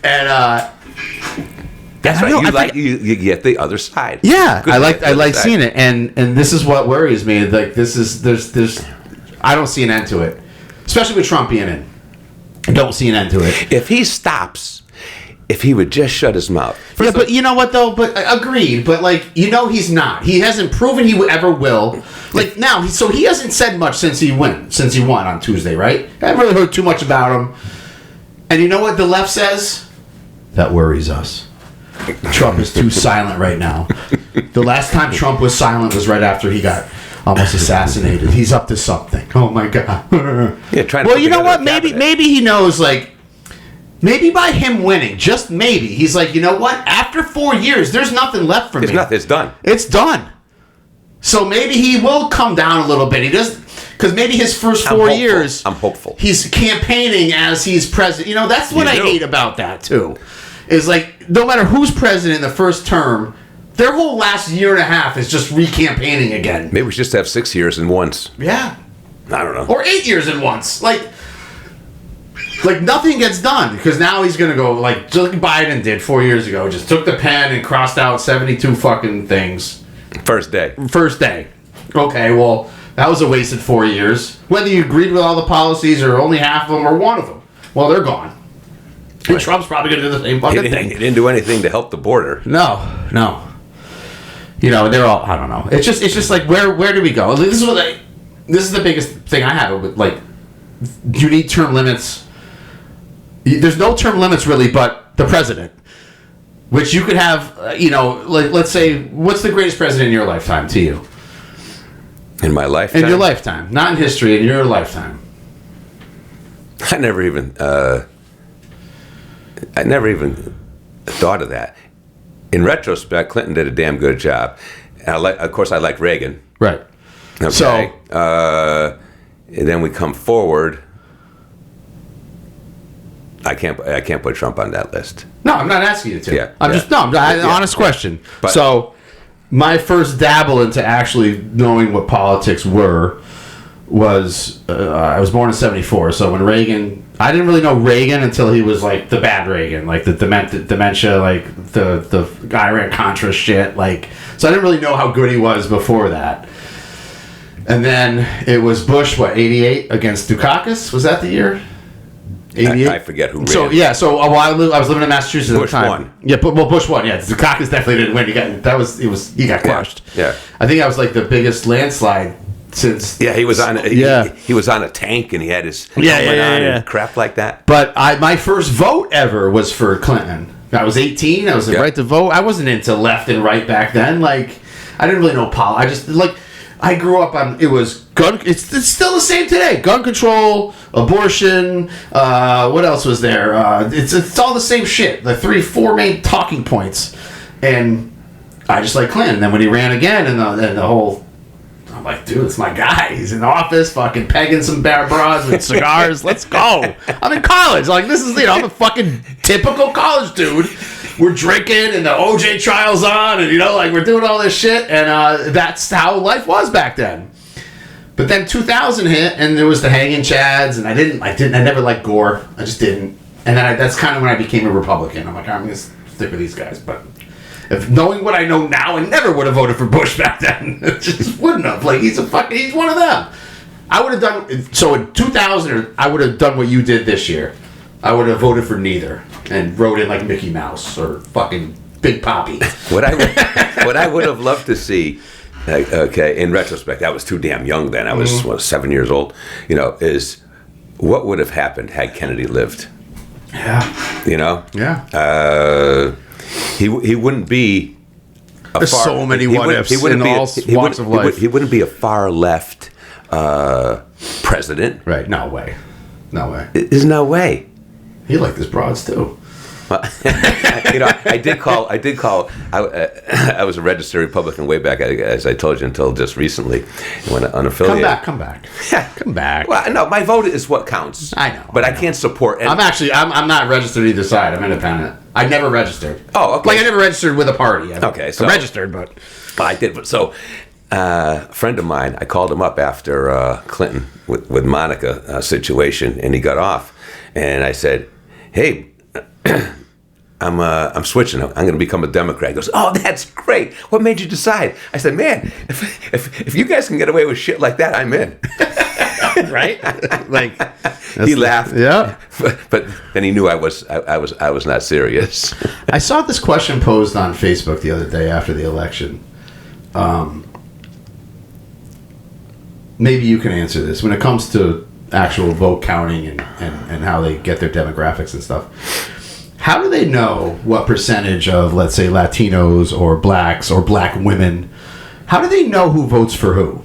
And That's right. You get the other side. yeah, Good I to get the like other side. seeing it, and this is what worries me. Like there's I don't see an end to it, especially with Trump being in. I don't see an end to it. If he stops, if he would just shut his mouth. Yeah, but you know what though? But agreed. But he's not. He hasn't proven he ever will. Now, he hasn't said much since he won on Tuesday, right? I haven't really heard too much about him. And you know what the left says? That worries us. Trump is too silent right now. The last time Trump was silent was right after he got almost assassinated. He's up to something. Oh my god. Yeah, trying to well, put you know together what? a Maybe cabinet. he knows. Maybe by him winning, just maybe, he's like, you know what? After 4 years, there's nothing left for me. It's nothing. It's done. It's done. So maybe he will come down a little bit. He does, because maybe his first 4 years, I'm hopeful. he's campaigning as he's president. That's what I hate about that too. Is no matter who's president in the first term, their whole last year and a half is just re-campaigning again. Maybe we should just have 6 years in once. Yeah. I don't know. Or 8 years in once. Nothing gets done because now he's going to go just like Biden did 4 years ago. Just took the pen and crossed out 72 fucking things. First day. First day. Okay, well, that was a wasted 4 years. Whether you agreed with all the policies or only half of them or one of them. Well, they're gone. And Right. Trump's probably going to do the same He fucking didn't, he thing. didn't do anything to help the border. No. They're all, I don't know. It's just where do we go? This is the biggest thing I have with, you need term limits. There's no term limits really, but the president, which you could have, like, let's say, what's the greatest president in your lifetime to you? In my lifetime? In your lifetime. Not in history, in your lifetime. I never even thought of that. In retrospect, Clinton did a damn good job. And of course, I like Reagan. Right. Okay. So, and then we come forward. I can't put Trump on that list. no, I'm not asking you to. Yeah, I'm yeah. just, no, honest question. But- So, my first dabble into actually knowing what politics were was, I was born in 74, so when Reagan, I didn't really know Reagan until he was like the bad Reagan, like the dementia, like the Iran-Contra shit, like, so I didn't really know how good he was before that. And then it was Bush, 88 against Dukakis? Was that the year? 88? I forget who ran. So, yeah, so while I was living in Massachusetts Bush at the time. won. Yeah, Bush won, yeah. Dukakis definitely didn't win. He got crushed. Yeah. I think that was like the biggest landslide since... Yeah, he was on. He was on a tank and he had his helmet on and crap like that. But my first vote ever was for Clinton. I was 18. I was right to vote. I wasn't into left and right back then. Like, I didn't really know I just, like, I grew up on, it was gun, it's still the same today. Gun control, abortion, what else was there? It's all the same shit. The 4 main talking points. And I just like Clinton. Then when he ran again and the whole, I'm like, dude, it's my guy. He's in office, fucking pegging some broads with cigars. Let's go. I'm in college. Like, this is, I'm a fucking typical college dude. We're drinking and the OJ trial's on and, like, we're doing all this shit. And that's how life was back then. But then 2000 hit and there was the hanging chads and I never liked Gore. I just didn't. And then that's kind of when I became a Republican. I'm like, I'm going to stick with these guys. But if knowing what I know now, I never would have voted for Bush back then. It just wouldn't have. Like, he's one of them. I would have done, so in 2000, I would have done what you did this year. I would have voted for neither and wrote in like Mickey Mouse or fucking Big Poppy. What I would have loved to see, okay, in retrospect, I was too damn young then. I was 7 years old. Is what would have happened had Kennedy lived? Yeah. Yeah. He wouldn't be. There's so many what ifs in all walks of life. He wouldn't be a far left president. Right? No way. There's no way. He liked his broads too. I did call. I was a registered Republican way back, as I told you, until just recently, when unaffiliated. Come back. Yeah, come back. Well, no, my vote is what counts. I know, but I can't support. I'm not registered either side. I'm independent. I never registered. Oh, okay. Like I never registered with a party. Okay, so I registered, but I did. So, a friend of mine, I called him up after Clinton with Monica situation, and he got off, and I said, "Hey." I'm switching. I'm going to become a Democrat. He goes, "Oh, that's great. What made you decide?" I said, "Man, if you guys can get away with shit like that, I'm in." Right? Like he laughed. Yeah. But then he knew I was not serious. I saw this question posed on Facebook the other day after the election. Maybe you can answer this when it comes to actual vote counting and how they get their demographics and stuff. How do they know what percentage of, let's say, Latinos or blacks or black women, how do they know who votes for who?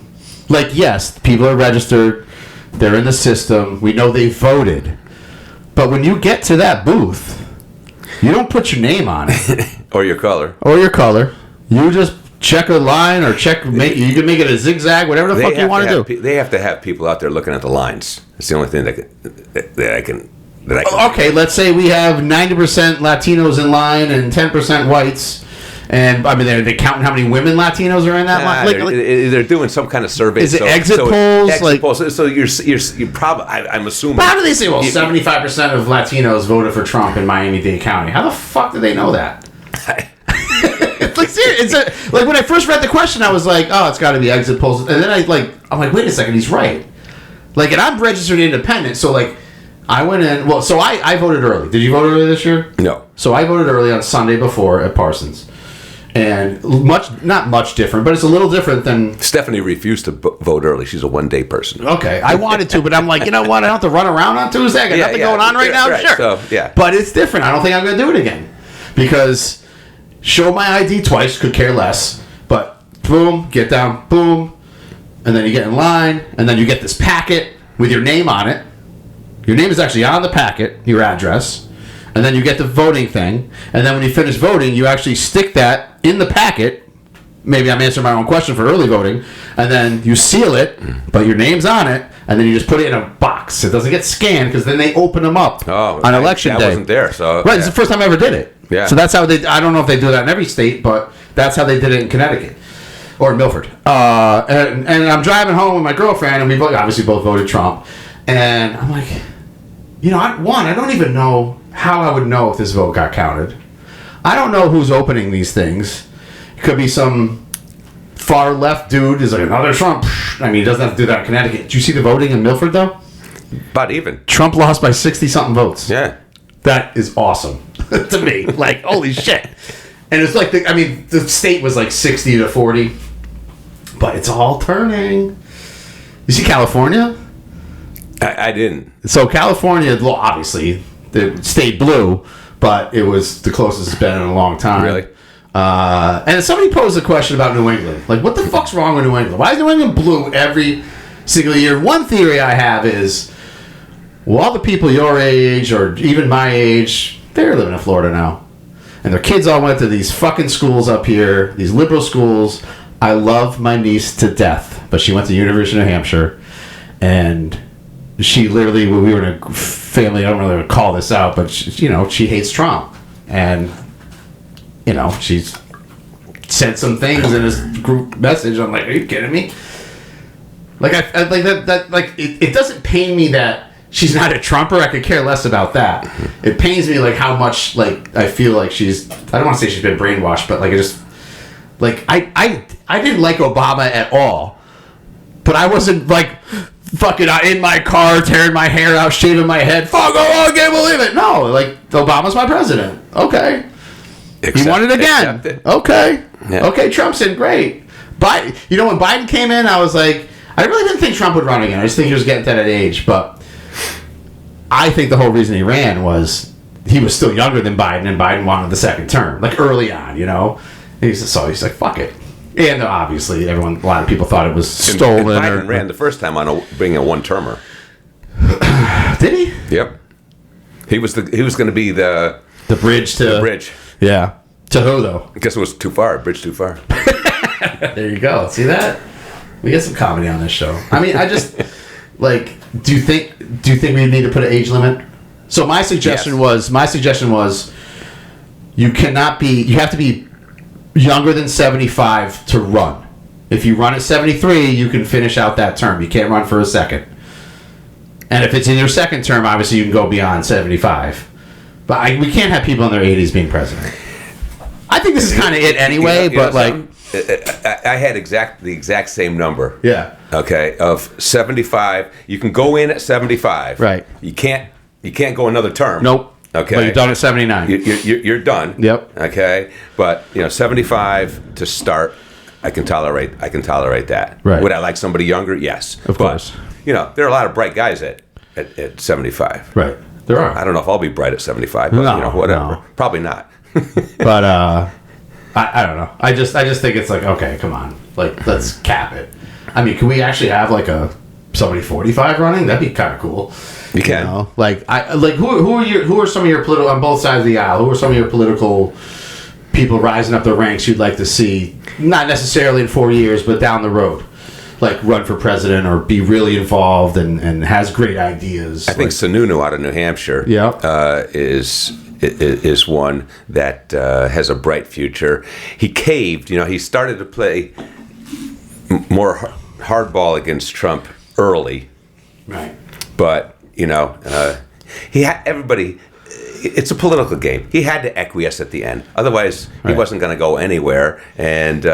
Like, yes, people are registered, they're in the system, we know they voted. But when you get to that booth, you don't put your name on it. Or your color. You just check a line or you can make it a zigzag, whatever the fuck you want to do. They have to have people out there looking at the lines. It's the only thing that I can. Okay, let's say we have 90% Latinos in line and 10% whites, and I mean they're counting how many women Latinos are in that line. They're doing some kind of survey. Is it exit polls? Exit polls. So you're probably. I'm assuming. But how do they say? Well, 75% of Latinos voted for Trump in Miami-Dade County. How the fuck do they know that? Like seriously, like when I first read the question, I was like, oh, it's got to be exit polls, and then I'm like, wait a second, he's right. Like, and I'm registered independent, so like. I went in, well, so I voted early. Did you vote early this year? No. So I voted early on Sunday before at Parsons. And not much different, but it's a little different than... Stephanie refused to vote early. She's a one-day person. Okay, I wanted to, but I'm like, you know what? I don't have to run around on Tuesday. I got nothing going on right now. Right. Sure. So, yeah. But it's different. I don't think I'm going to do it again. Because show my ID twice, could care less. But boom, get down, boom. And then you get in line. And then you get this packet with your name on it. Your name is actually on the packet, your address. And then you get the voting thing. And then when you finish voting, you actually stick that in the packet. Maybe I'm answering my own question for early voting. And then you seal it, but your name's on it. And then you just put it in a box. It doesn't get scanned because then they open them up on election day. I wasn't there, so... Right, it's the first time I ever did it. Yeah. So that's how they... I don't know if they do that in every state, but that's how they did it in Connecticut. Or in Milford. And I'm driving home with my girlfriend, and we obviously both voted Trump. And I'm like, you know, I don't even know how I would know if this vote got counted. I don't know who's opening these things. It could be some far left dude who's like, another Trump. I mean, he doesn't have to do that in Connecticut. Did you see the voting in Milford, though? But even. Trump lost by 60-something votes. Yeah. That is awesome to me. Like, holy shit. And it's like, the state was like 60-40. But it's all turning. You see California? I didn't. So California, well, obviously, it stayed blue, but it was the closest it's been in a long time. Really? And somebody posed a question about New England. Like, what the fuck's wrong with New England? Why is New England blue every single year? One theory I have is, well, all the people your age or even my age, they're living in Florida now. And their kids all went to these fucking schools up here, these liberal schools. I love my niece to death, but she went to the University of New Hampshire, and she literally, we were in a family, I don't really want to call this out, but she hates Trump. And, she's said some things in his group message. I'm like, are you kidding me? Like, I like that like, it doesn't pain me that she's not a Trumper. I could care less about that. It pains me, like, how much, like, I feel like she's, I don't want to say she's been brainwashed, but, like, it just, like, I didn't like Obama at all, but I wasn't, like, fucking in my car, tearing my hair out, shaving my head. Fuck, oh, I can't believe it. No, like, Obama's my president. Okay. He won it again. Okay. Yeah. Okay, Trump's in. Great. Biden, when Biden came in, I was like, I really didn't think Trump would run again. I just think he was getting to that age. But I think the whole reason he ran was he was still younger than Biden, and Biden wanted the second term, like early on, And he's like, fuck it. And obviously, a lot of people thought it was stolen. And Biden ran the first time on being a one-termer. Did he? Yep. He was going to be the bridge to the bridge. Yeah. To who though? I guess it was too far. Bridge too far. There you go. See that? We get some comedy on this show. I mean, I just like. Do you think we need to put an age limit? So my suggestion was you have to be younger than 75 to run. If you run at 73, you can finish out that term. You can't run for a second. And if it's in your second term, obviously you can go beyond 75. But we can't have people in their 80s being president. I think this is kind of it anyway, I had the exact same number. Yeah. Okay, of 75. You can go in at 75. Right. You can't go another term. Nope. Okay. But you're done at 79. You're done. Yep. Okay. But 75 to start, I can tolerate that. Right. Would I like somebody younger? Yes. Of course. There are a lot of bright guys at 75. Right. There are. I don't know if I'll be bright at 75, but whatever. No. Probably not. But I don't know. I just think it's like, okay, come on, like, let's cap it. I mean, can we actually have like somebody 45 running? That'd be kind of cool. You can. Who are some of your political on both sides of the aisle? Who are some of your political people rising up the ranks you'd like to see? Not necessarily in 4 years, but down the road, like run for president or be really involved and has great ideas. I think Sununu out of New Hampshire. Is one that has a bright future. He caved. He started to play more hardball against Trump early. Right. But, everybody, it's a political game. He had to acquiesce at the end. Otherwise, he wasn't going to go anywhere. And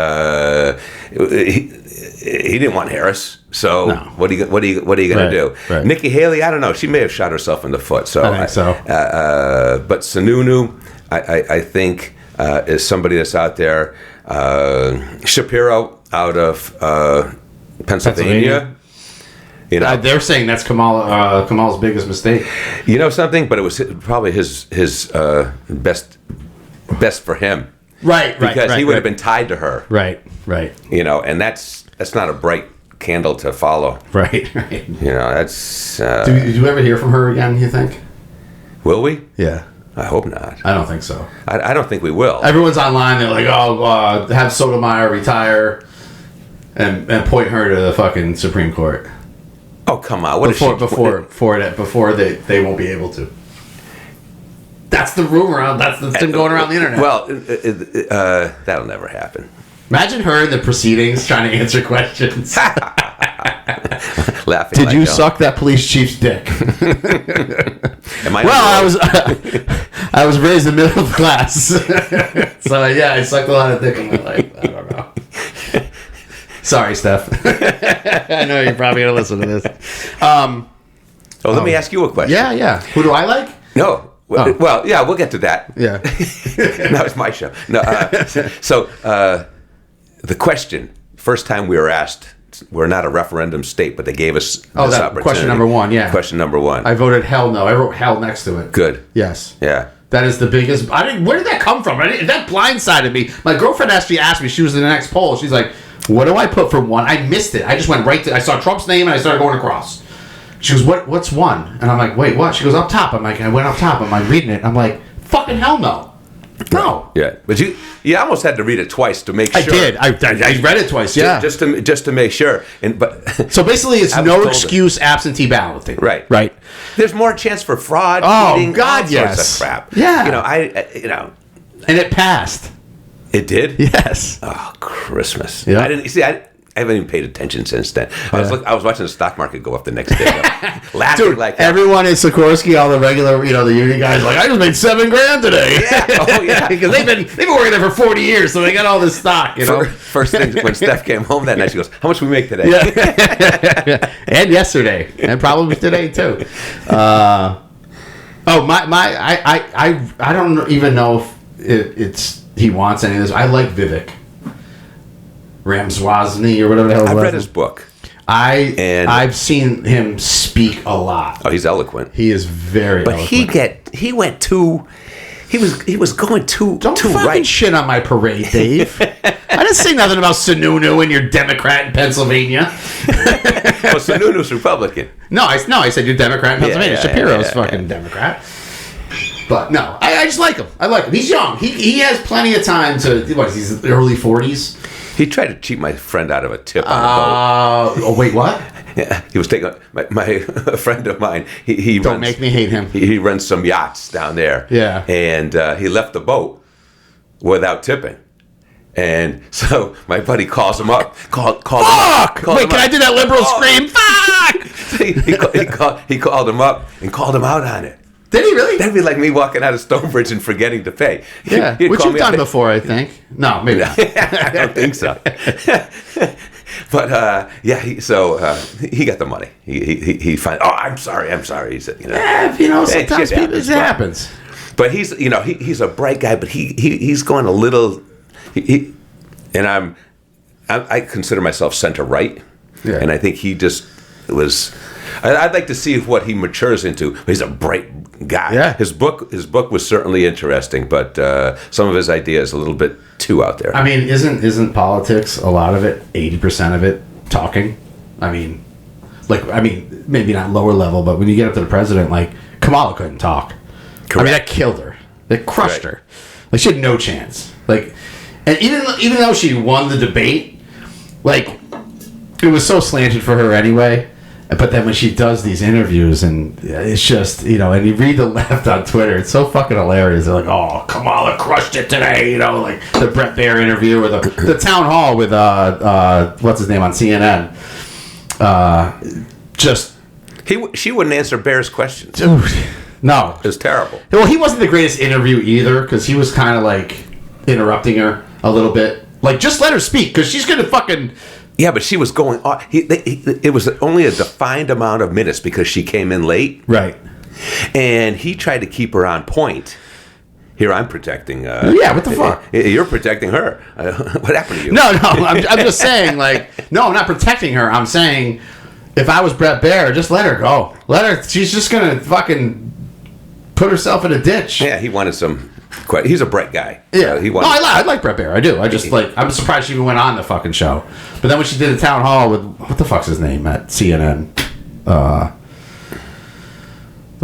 he didn't want Harris. So no. What are you going to do? Right. Nikki Haley, I don't know. She may have shot herself in the foot. So I think so. But Sununu, I think is somebody that's out there. Shapiro out of Pennsylvania. You know, They're saying that's Kamal's biggest mistake. You know something, but it was probably his best for him. Right, because he would have been tied to her. Right. You know, and that's not a bright candle to follow. Right. You know, that's. Do you ever hear from her again? You think? Will we? Yeah. I hope not. I don't think so. I don't think we will. Everyone's online. They're like, "Oh, have Sotomayor retire, and point her to the fucking Supreme Court." Oh, come on! What before they won't be able to. That's the rumor. That's been going around the internet. Well, that'll never happen. Imagine her in the proceedings trying to answer questions. Laughing. Did you suck that police chief's dick? I was raised in middle class, so yeah, I sucked a lot of dick in my life. I don't know. Sorry, Steph. I know you're probably gonna listen to this. Let me ask you a question. Yeah. Who do I like? No. Well, yeah, we'll get to that. Yeah. No, it's my show. No. The question. First time we were asked. We're not a referendum state, but they gave us this opportunity. Question number one. Yeah. Question number one. I voted hell no. I wrote hell next to it. Good. Yes. Yeah. That is the biggest. Where did that come from? That blindsided me. My girlfriend actually asked me. She was in the next poll. She's like, "What do I put for one?" I missed it. I just went right to. I saw Trump's name and I started going across. She goes, "What's one?" And I'm like, "Wait, what?" She goes, "Up top." I'm like, I went up top. I'm like reading it. I'm like, "Fucking hell no." No. Yeah, but you almost had to read it twice to make sure. I did. I read it twice. Yeah. Just to make sure. So basically, it's no excuse absentee balloting. Right. There's more chance for fraud. Oh God, all yes. sorts of crap. Yeah. And it passed. It did. Yes. Oh, Christmas. Yeah. I didn't see. I haven't even paid attention since then. I was watching the stock market go up the next day, laughing. Dude, like everyone in Sikorsky, all the regular, the union guys, like, I just made $7,000 today. Yeah. Oh yeah, because they've been working there for 40 years, so they got all this stock. First thing when Steph came home that night, she goes, "How much we make today?" Yeah. And yesterday, and probably today too. I don't even know if it's he wants any of this. I like Vivek Ramswasny or whatever the hell. I've read his book. I've seen him speak a lot. Oh, he's eloquent. He is very eloquent. He went too. He was going too Don't too fucking right. shit on my parade, Dave. I didn't say nothing about Sununu and your Democrat in Pennsylvania. Well, Sununu's Republican. No, I said you're Democrat in Pennsylvania. Shapiro's fucking yeah. Democrat. But no, I just like him. I like him. He's young. He has plenty of time to. He's in the early 40s. He tried to cheat my friend out of a tip on a boat. Oh, wait, what? Yeah, he was taking my a friend of mine. He Don't make me hate him. He runs some yachts down there. Yeah, and he left the boat without tipping, and so my buddy calls him up. Called him up. Wait, can I do that liberal scream? Fuck! He called him up and called him out on it. Did he really? That'd be like me walking out of Stonebridge and forgetting to pay. Yeah, which you've done before, I think. No, maybe not. I don't think so. But he got the money. He finally. Oh, I'm sorry. He said, sometimes it happens. But he's a bright guy. But he's going a little. And I consider myself center right. Yeah. And I think he just was. I'd like to see what he matures into. He's a bright guy. Yeah. His book was certainly interesting, but some of his ideas a little bit too out there. I mean, isn't politics a lot of it? 80% of it talking. I mean, maybe not lower level, but when you get up to the president, like Kamala couldn't talk. Correct. I mean, that killed her. That crushed her. Like she had no chance. Like, and even though she won the debate, like it was so slanted for her anyway. But then when she does these interviews, and it's just, and you read the left on Twitter, it's so fucking hilarious. They're like, "Oh, Kamala crushed it today," like the Brett Baer interview or the town hall with what's his name on CNN. She wouldn't answer Baer's questions. Dude, no, it was terrible. Well, he wasn't the greatest interview either because he was kind of like interrupting her a little bit. Like, just let her speak because she's gonna fucking. Yeah, but she was going on. It was only a defined amount of minutes because she came in late. Right. And he tried to keep her on point. Here I'm protecting. Yeah, what the fuck? You're protecting her. What happened to you? No, I'm just saying, like, no, I'm not protecting her. I'm saying, if I was Brett Baer, just let her go. Let her. She's just gonna fucking put herself in a ditch. Yeah, he wanted some. He's a bright guy. Yeah, he wanted. No, I like Brett Baer. I do. I just like. I'm surprised she even went on the fucking show. But then when she did a town hall with what the fuck's his name at CNN, the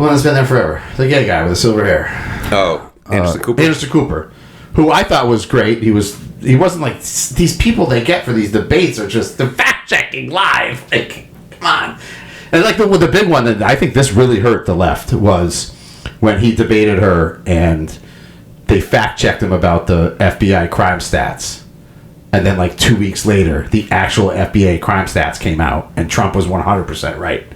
one that's been there forever, the gay guy with the silver hair. Oh, Anderson Cooper. Anderson Cooper, who I thought was great. He wasn't like these people they get for these debates are just the fact checking live. Like, come on. And like the big one that I think this really hurt the left was when he debated her and they fact checked him about the FBI crime stats. And then like 2 weeks later, the actual FBI crime stats came out and Trump was 100% right.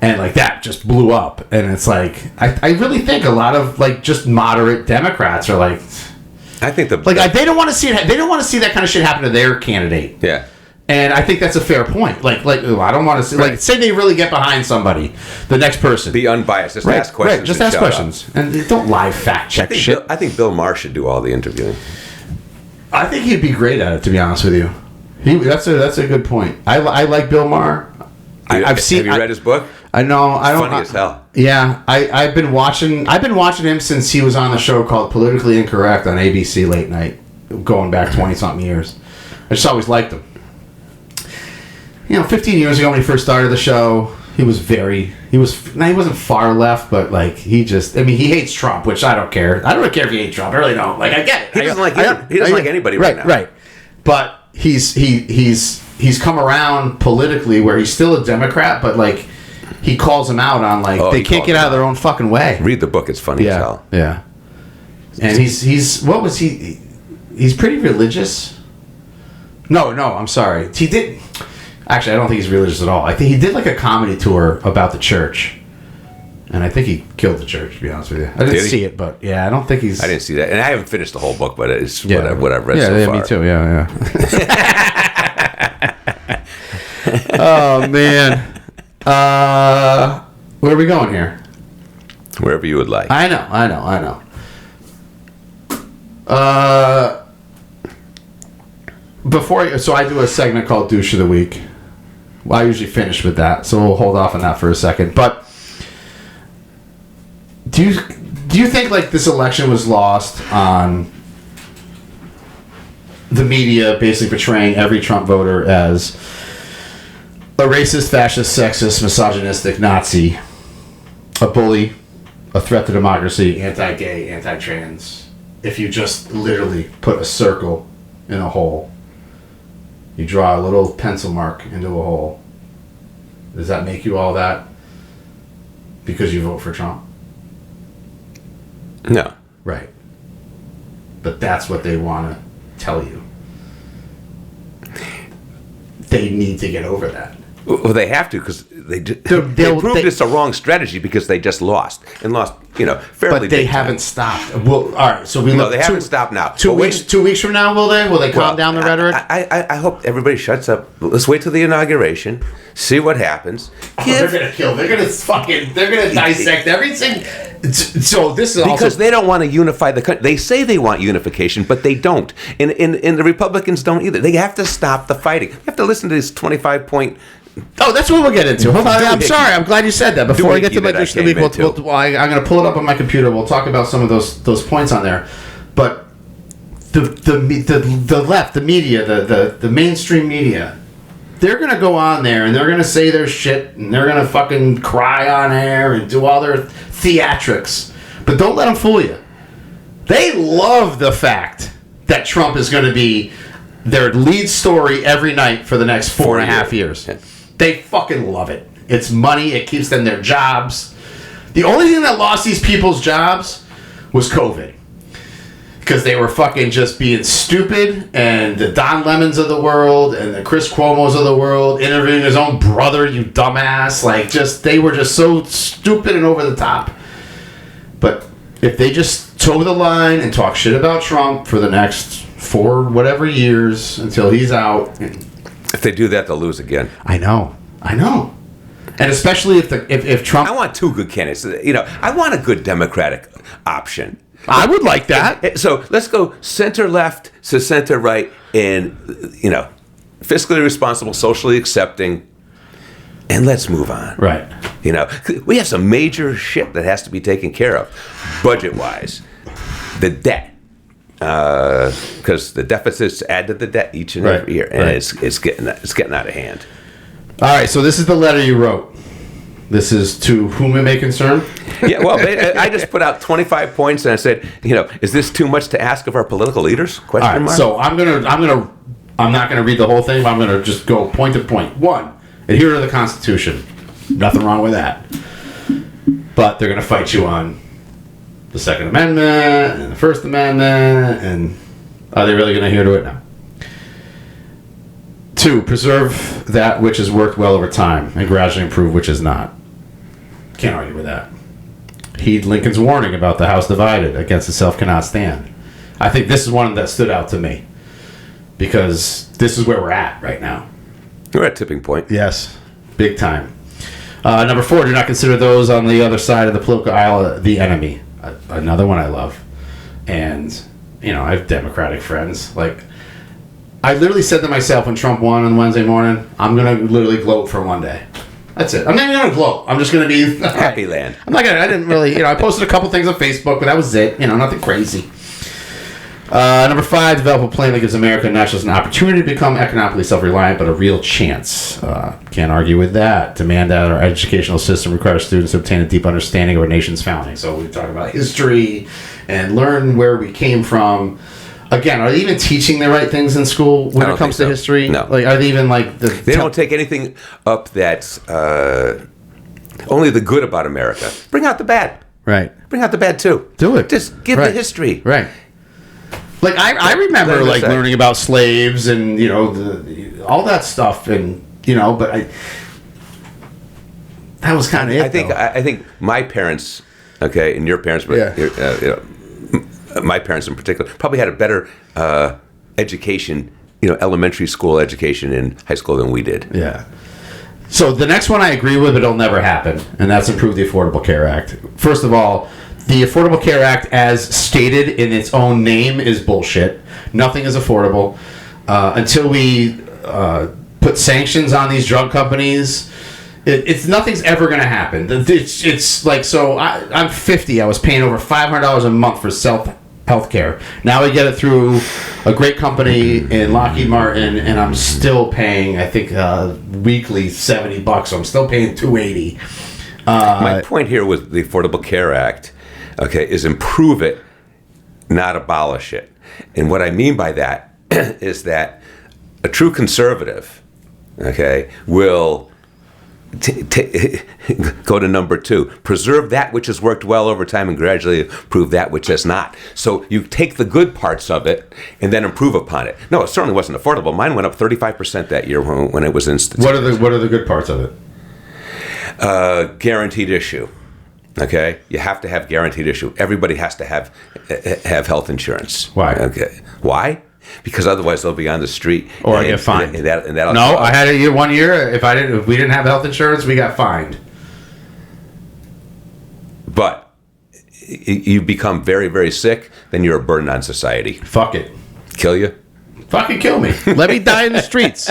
And like that just blew up. And it's like, I really think a lot of like just moderate Democrats are like, I think they don't want to see it. They don't want to see that kind of shit happen to their candidate. Yeah. And I think that's a fair point. Like I don't want to see, like, say they really get behind somebody, the next person. Be unbiased. Just ask questions. Right, just ask questions. And don't live fact check shit. I think Bill Maher should do all the interviewing. I think he'd be great at it, to be honest with you. That's a good point. I like Bill Maher. Have you read his book? I know. I don't. Funny as hell. Yeah, I've been watching him since he was on the show called Politically Incorrect on ABC late night, going back 20-something years. I just always liked him. 15 years ago when he first started the show, he wasn't far left, but like he hates Trump, which I don't care. I don't really care if he hates Trump. I really don't. Like, I get it. He doesn't like anybody right now. Right. But he's come around politically where he's still a Democrat, but like he calls them out on like they can't get out of their own fucking way. Read the book; it's funny as hell. Yeah. And he's what was he? He's pretty religious. No, I'm sorry. He did. Actually, I don't think he's religious at all. I think he did like a comedy tour about the church. And I think he killed the church, to be honest with you. I didn't see it, but yeah, I don't think he's... I didn't see that. And I haven't finished the whole book, but it's what I've read so far. Yeah, me too. Yeah. Oh, man. Where are we going here? Wherever you would like. I know. So I do a segment called Douche of the Week. Well, I usually finish with that, so we'll hold off on that for a second. But do you think like this election was lost on the media basically portraying every Trump voter as a racist, fascist, sexist, misogynistic Nazi, a bully, a threat to democracy, anti-gay, anti-trans? If you just literally put a circle in a hole, you draw a little pencil mark into a hole, does that make you all that because you vote for Trump? No. Right. But that's what they want to tell you. They need to get over that. Well, they have to because they proved it's a wrong strategy because they just lost fairly. But they haven't stopped. Well, all right. So they haven't stopped now. 2 weeks. 2 weeks from now, will they? Will they calm down the rhetoric? I hope everybody shuts up. Let's wait till the inauguration. See what happens. They're gonna kill. They're gonna dissect everything. So this is because they don't want to unify the country. They say they want unification, but they don't. And the Republicans don't either. They have to stop the fighting. You have to listen to this 25-point. Oh, that's what we'll get into. Hold on. I'm sorry. I'm glad you said that. Before I get to my Douche of the Week, I'm going to pull it up on my computer. We'll talk about some of those points on there. But the left, the media, the mainstream media, they're going to go on there and they're going to say their shit and they're going to fucking cry on air and do all their theatrics. But don't let them fool you. They love the fact that Trump is going to be their lead story every night for the next 4.5 years. Yeah. They fucking love it. It's money. It keeps them their jobs. The only thing that lost these people's jobs was COVID. Because they were fucking just being stupid, and the Don Lemons of the world and the Chris Cuomos of the world interviewing his own brother, you dumbass. They were just so stupid and over the top. But if they just toe the line and talk shit about Trump for the next 4 whatever years until he's out. If they do that, they'll lose again. I know. And especially if Trump... I want 2 good candidates. I want a good Democratic option. I would like that. So let's go center left to center right, and fiscally responsible, socially accepting, and let's move on. Right. We have some major shit that has to be taken care of, budget-wise. The debt, because the deficits add to the debt each and every year, and it's getting out of hand. All right. So this is the letter you wrote. This is to whom it may concern. Yeah. Well, I just put out 25 points, and I said, is this too much to ask of our political leaders? Question mark. So I'm not gonna read the whole thing, but I'm gonna just go point to point. 1, adhere to the Constitution. Nothing wrong with that. But they're gonna fight you on the Second Amendment and the First Amendment, and are they really gonna adhere to it? No. 2, preserve that which has worked well over time and gradually improve which has not. Can't argue with that. Heed Lincoln's warning about the house divided against itself cannot stand. I think this is one that stood out to me because this is where we're at right now. We're at tipping point. Yes, big time. Number 4, do not consider those on the other side of the political aisle the enemy. Another one I love. And, I have Democratic friends. I literally said to myself when Trump won on Wednesday morning, I'm going to literally gloat for one day. That's it. I'm not even going to gloat. I'm just going to be... Happy land. I didn't really... I posted a couple things on Facebook, but that was it. Nothing crazy. Number 5, develop a plan that gives America and nationals an opportunity to become economically self-reliant, but a real chance. Can't argue with that. Demand that our educational system requires students to obtain a deep understanding of our nation's founding. So we talk about history and learn where we came from. Again, are they even teaching the right things in school when it comes to history? No. Are they even They don't take anything up that's only the good about America. Bring out the bad. Right. Bring out the bad too. Do it. Just give the history. Right. I remember learning about slaves and all that stuff and but that was kind of it. I think my parents, okay, and your parents, but my parents in particular, probably had a better education, elementary school education in high school than we did. Yeah. So the next one I agree with, but it'll never happen, and that's improve the Affordable Care Act. First of all, the Affordable Care Act, as stated in its own name, is bullshit. Nothing is affordable until we put sanctions on these drug companies. Nothing's ever going to happen. It's like, so I'm 50. I was paying over $500 a month for healthcare. Now I get it through a great company in Lockheed Martin, and I'm still paying, I think, weekly $70. So I'm still paying $280. My point here with the Affordable Care Act, okay, is improve it, not abolish it. And what I mean by that is that a true conservative, okay, will go to number 2. Preserve that which has worked well over time and gradually improve that which has not. So you take the good parts of it and then improve upon it. No, it certainly wasn't affordable. Mine went up 35% that year when it was instituted. What are the good parts of it? Guaranteed issue. Okay, you have to have guaranteed issue. Everybody has to have health insurance. Why? Okay, why? Because otherwise they'll be on the street or I get fined. And that'll no, I had a year. One year, if we didn't have health insurance, we got fined. But you become very, very sick, then you're a burden on society. Fuck it. Kill you? Fucking kill me. Let me die in the streets.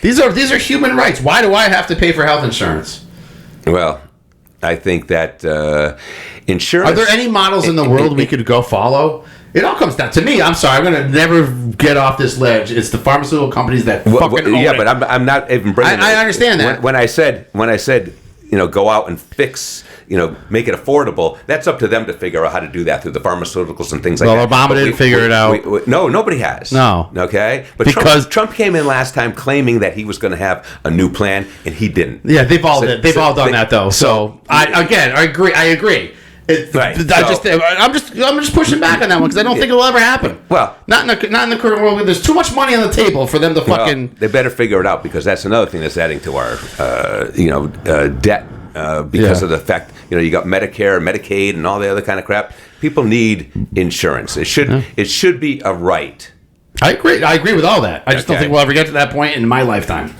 These are human rights. Why do I have to pay for health insurance? Well, I think that insurance... Are there any models in the world we could go follow? It all comes down to me. I'm sorry. I'm going to never get off this ledge. It's the pharmaceutical companies that fucking own it. But I'm not even bringing... I understand that. When I said, go out and fix, make it affordable, that's up to them to figure out how to do that through the pharmaceuticals and things like that. Well, Obama didn't figure it out. No, nobody has. No. Okay? But because Trump came in last time claiming that he was going to have a new plan, and he didn't. Yeah, they've all done that, though. So, I agree. Right. I'm just pushing back on that one because I don't think it'll ever happen. Well, not in the current world. There's too much money on the table for them to fucking. Well, they better figure it out because that's another thing that's adding to our, debt because of the fact you got Medicare, Medicaid, and all the other kind of crap. People need insurance. It should be a right. I agree with all that. I just don't think we'll ever get to that point in my lifetime.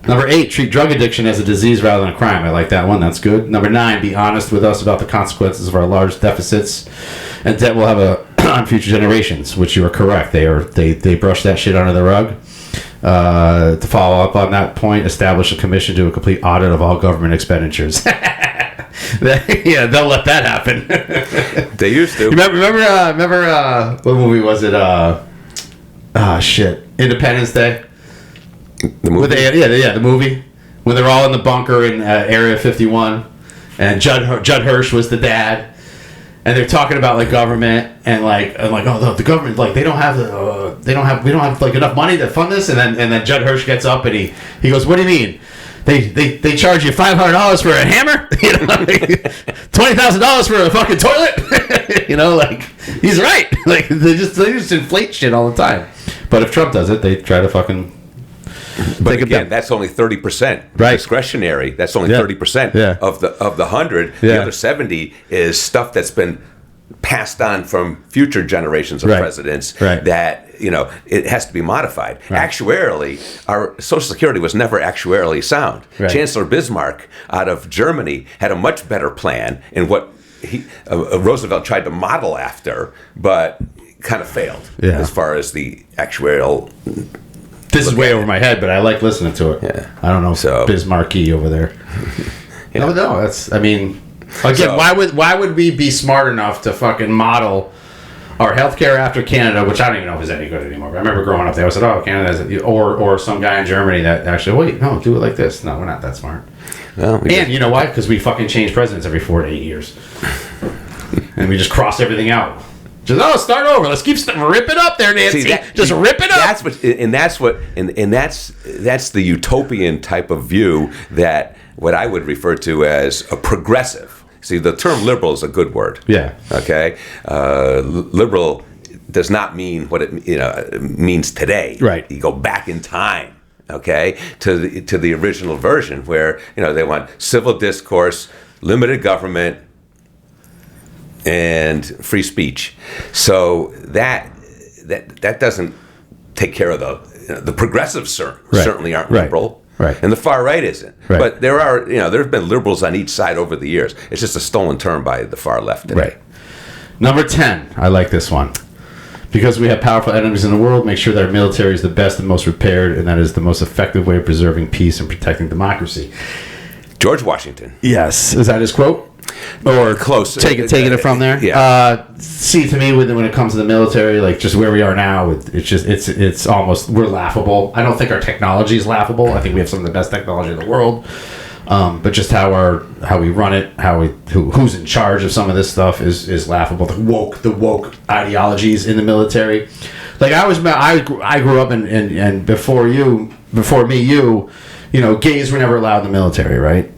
Number 8, treat drug addiction as a disease rather than a crime. I like that one. That's good. Number 9, be honest with us about the consequences of our large deficits and debt we'll have on future generations, which you are correct. They brush that shit under the rug. To follow up on that point, establish a commission to do a complete audit of all government expenditures. Yeah, they'll let that happen. They used to. Remember what movie was it? Independence Day. The movie? The movie. When they're all in the bunker in Area 51, and Judd Hirsch was the dad, and they're talking about like government and the government we don't have like enough money to fund this, and then Judd Hirsch gets up and he goes, what do you mean? They charge you $500 for a hammer, $20,000 for a fucking toilet, he's right. Like they just inflate shit all the time. But if Trump does it, they try to fucking. But again, that's only 30% right. Discretionary. That's only 30% of the 100. The other 70 is stuff that's been passed on from future generations of presidents. Right. That it has to be modified. Right. Actuarially, our Social Security was never actuarially sound. Right. Chancellor Bismarck out of Germany had a much better plan in what Roosevelt tried to model after, but kind of failed as far as the actuarial. This is way over my head, but I like listening to it. Yeah. I don't know, Bismarcky over there. No, that's. I mean, again, why would we be smart enough to fucking model our healthcare after Canada, which I don't even know if is any good anymore. But I remember growing up there, I said, "Oh, Canada," or some guy in Germany that actually, wait, no, do it like this. No, we're not that smart. Well, you know why? Because we fucking change presidents every 4 to 8 years, and we just cross everything out. Just start over. Let's rip it up there, Nancy. Just rip it up. That's the utopian type of view that what I would refer to as a progressive. See, the term liberal is a good word. Yeah. Okay. Liberal does not mean what it means today. Right. You go back in time. Okay. To the original version where they want civil discourse, limited government, and free speech. So that doesn't take care of the progressives certainly aren't liberal. Right. And the far right isn't. Right. But there have been liberals on each side over the years. It's just a stolen term by the far left today. Right. Number 10. I like this one. Because we have powerful enemies in the world, make sure that our military is the best and most prepared, and that is the most effective way of preserving peace and protecting democracy. George Washington. Yes. Is that his quote? Or close, taking it from there. Yeah. See, to me, when it comes to the military, like just where we are now, it's almost, we're laughable. I don't think our technology is laughable. I think we have some of the best technology in the world, but just how we run it, who's in charge of some of this stuff is laughable. The woke ideologies in the military. Like I grew up and before me, gays were never allowed in the military, right?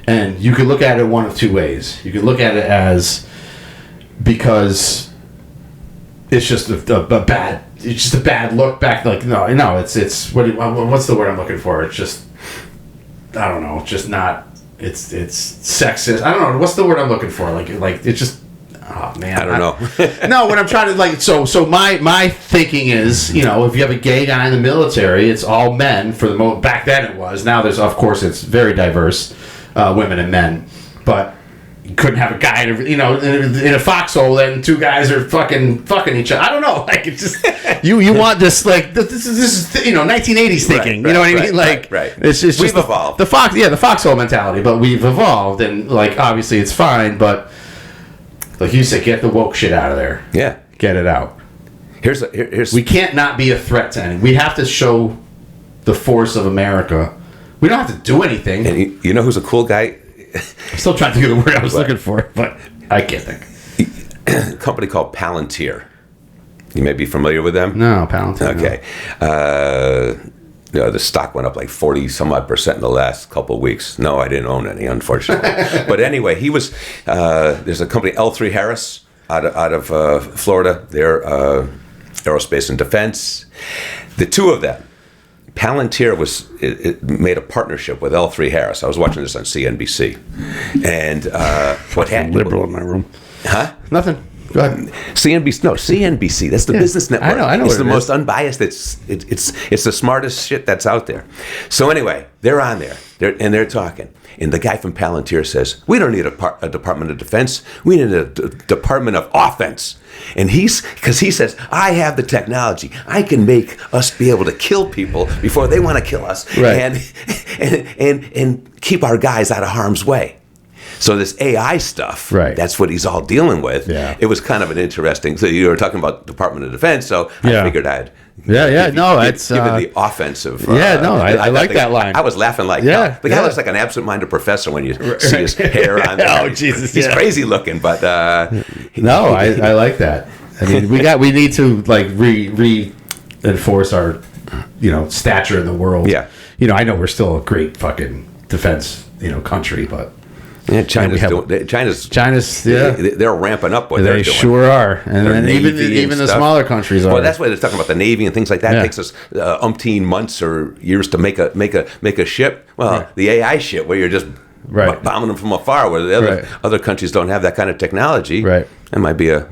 And you could look at it one of two ways. You could look at it as because it's just a bad look back. Like no, it's what's the word I'm looking for? It's just I don't know. It's just not. It's sexist. I don't know. What's the word I'm looking for? Like it's just. Oh man, I don't know. No, what I'm trying to So my thinking is, if you have a gay guy in the military, it's all men for the most. Back then it was. Now there's, of course, it's very diverse. Women and men, but you couldn't have a guy in a foxhole and two guys are fucking each other. I don't know, like it's just you want this this is 1980s thinking. Right, you know what I mean? Right. It's just we've evolved. The foxhole mentality, but we've evolved, and obviously it's fine, but like you said, get the woke shit out of there. Yeah, get it out. Here's we can't not be a threat to anyone. We have to show the force of America. We don't have to do anything. And you know who's a cool guy? I'm still trying to think of the word I was looking for, but I can't think. A company called Palantir. You may be familiar with them? No, Palantir. Okay. The stock went up like 40-some-odd% in the last couple of weeks. No, I didn't own any, unfortunately. But anyway, he was. There's a company, L3 Harris, out of Florida. They're aerospace and defense. The two of them. Palantir it made a partnership with L3 Harris. I was watching this on CNBC, and what happened? Liberal in my room. Huh? Nothing. Go ahead. CNBC. That's the business network. I know. It's the most unbiased. It's the smartest shit that's out there. So anyway, they're on there. They're talking. And the guy from Palantir says, we don't need a Department of Defense. We need a Department of Offense. And he says, I have the technology. I can make us be able to kill people before they want to kill us, right. and keep our guys out of harm's way. So this AI stuff, right. That's what he's all dealing with. Yeah. It was kind of an interesting. So you were talking about Department of Defense, so I figured I'd give it the offensive. I like that line. I was laughing like hell. The guy looks like an absent-minded professor when you see his hair on there. Oh Jesus, he's crazy looking, but I like that. I mean, we need to like reinforce our stature in the world. Yeah. I know we're still a great fucking defense country, but. Yeah, China's they're ramping up what they're doing. They sure are, and even the smaller countries are. Well, that's why they're talking about the Navy and things like that. It takes us umpteen months or years to make a ship. Well, the AI ship where you're just bombing them from afar, where the other countries don't have that kind of technology. Right, that might be a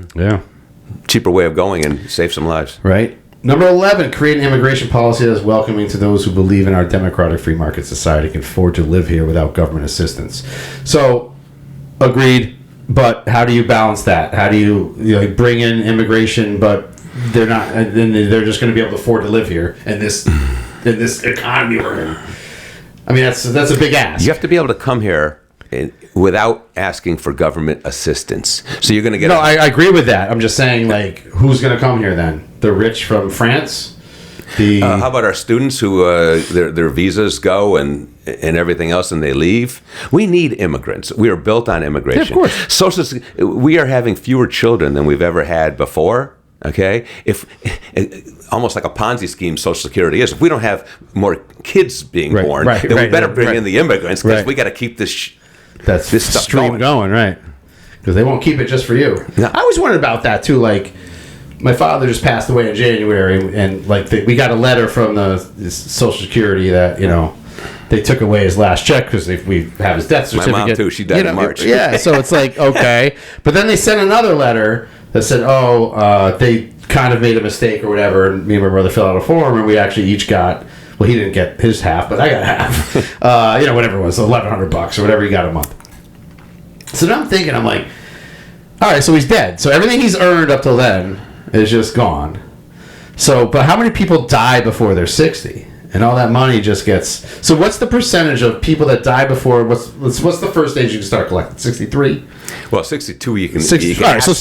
cheaper way of going and save some lives. Right. Number 11, create an immigration policy that is welcoming to those who believe in our democratic free market society can afford to live here without government assistance. So, agreed, but how do you balance that? How do you bring in immigration, but they're not, and then they're just going to be able to afford to live here in this economy we're in? I mean, that's a big ask. You have to be able to come here without asking for government assistance. So you're going to get... No, I agree with that. I'm just saying, like, who's going to come here then? The rich from France? How about our students who their visas go and everything else and they leave? We need immigrants. We are built on immigration. Yeah, of course. We are having fewer children than we've ever had before. Okay? Almost like a Ponzi scheme Social Security is. If we don't have more kids being born, then we better bring in the immigrants because we got to keep this stuff stream going, right? Because they won't keep it just for you. No. I always wondered about that too. Like, my father just passed away in January, and like we got a letter from the Social Security that they took away his last check because we have his death certificate. My mom too. She died in March. Yeah, so it's like okay, but then they sent another letter that said, they kind of made a mistake or whatever, and me and my brother filled out a form, and we actually each got. Well, he didn't get his half, but I got half. Whatever it was, $1,100 or whatever he got a month. So now I'm thinking, I'm like, all right, so he's dead. So everything he's earned up till then is just gone. So, but how many people die before they're 60? And all that money just gets... So what's the percentage of people that die before... What's the first age you can start collecting? 63? Well, 62 you can ask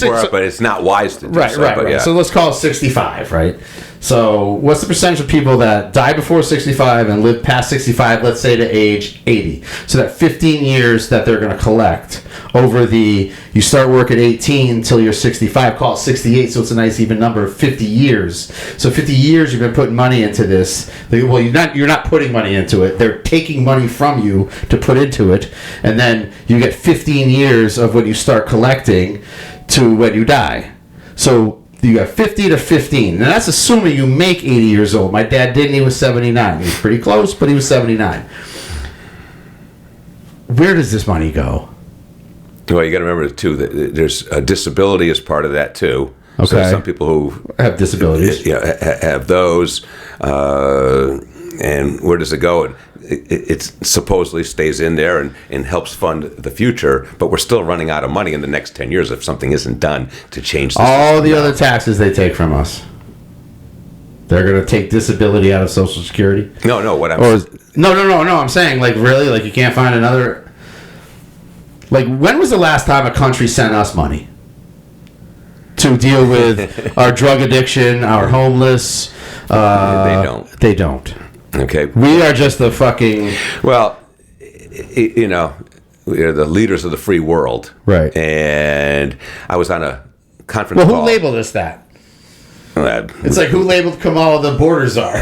for it, but it's not wise to do so. Right. Yeah. So let's call it 65, right? So what's the percentage of people that die before 65 and live past 65, let's say to age 80? So that 15 years that they're going to collect over you start work at 18 until you're 65, call it 68, so it's a nice even number of 50 years. So 50 years you've been putting money into this. Well, you're not putting money into it. They're taking money from you to put into it, and then you get 15 years of when you start collecting to when you die. So you got 50 to 15. And that's assuming you make 80 years old. My dad didn't. He was 79. He was pretty close, but he was 79. Where does this money go? Well, you got to remember, too, that there's a disability as part of that, too. Okay. So some people who... have disabilities. Have those. And where does it go? It supposedly stays in there and helps fund the future, but we're still running out of money in the next 10 years if something isn't done to change the all the other taxes they take from us. They're going to take disability out of Social Security? No, I'm saying, like, really? Like, you can't find another... Like, when was the last time a country sent us money to deal with our drug addiction, our homeless? They don't. Okay. We are just the fucking... Well, we are the leaders of the free world. Right. And I was on a conference call. Well, who labeled us that? It's like, who labeled Kamala the border czar?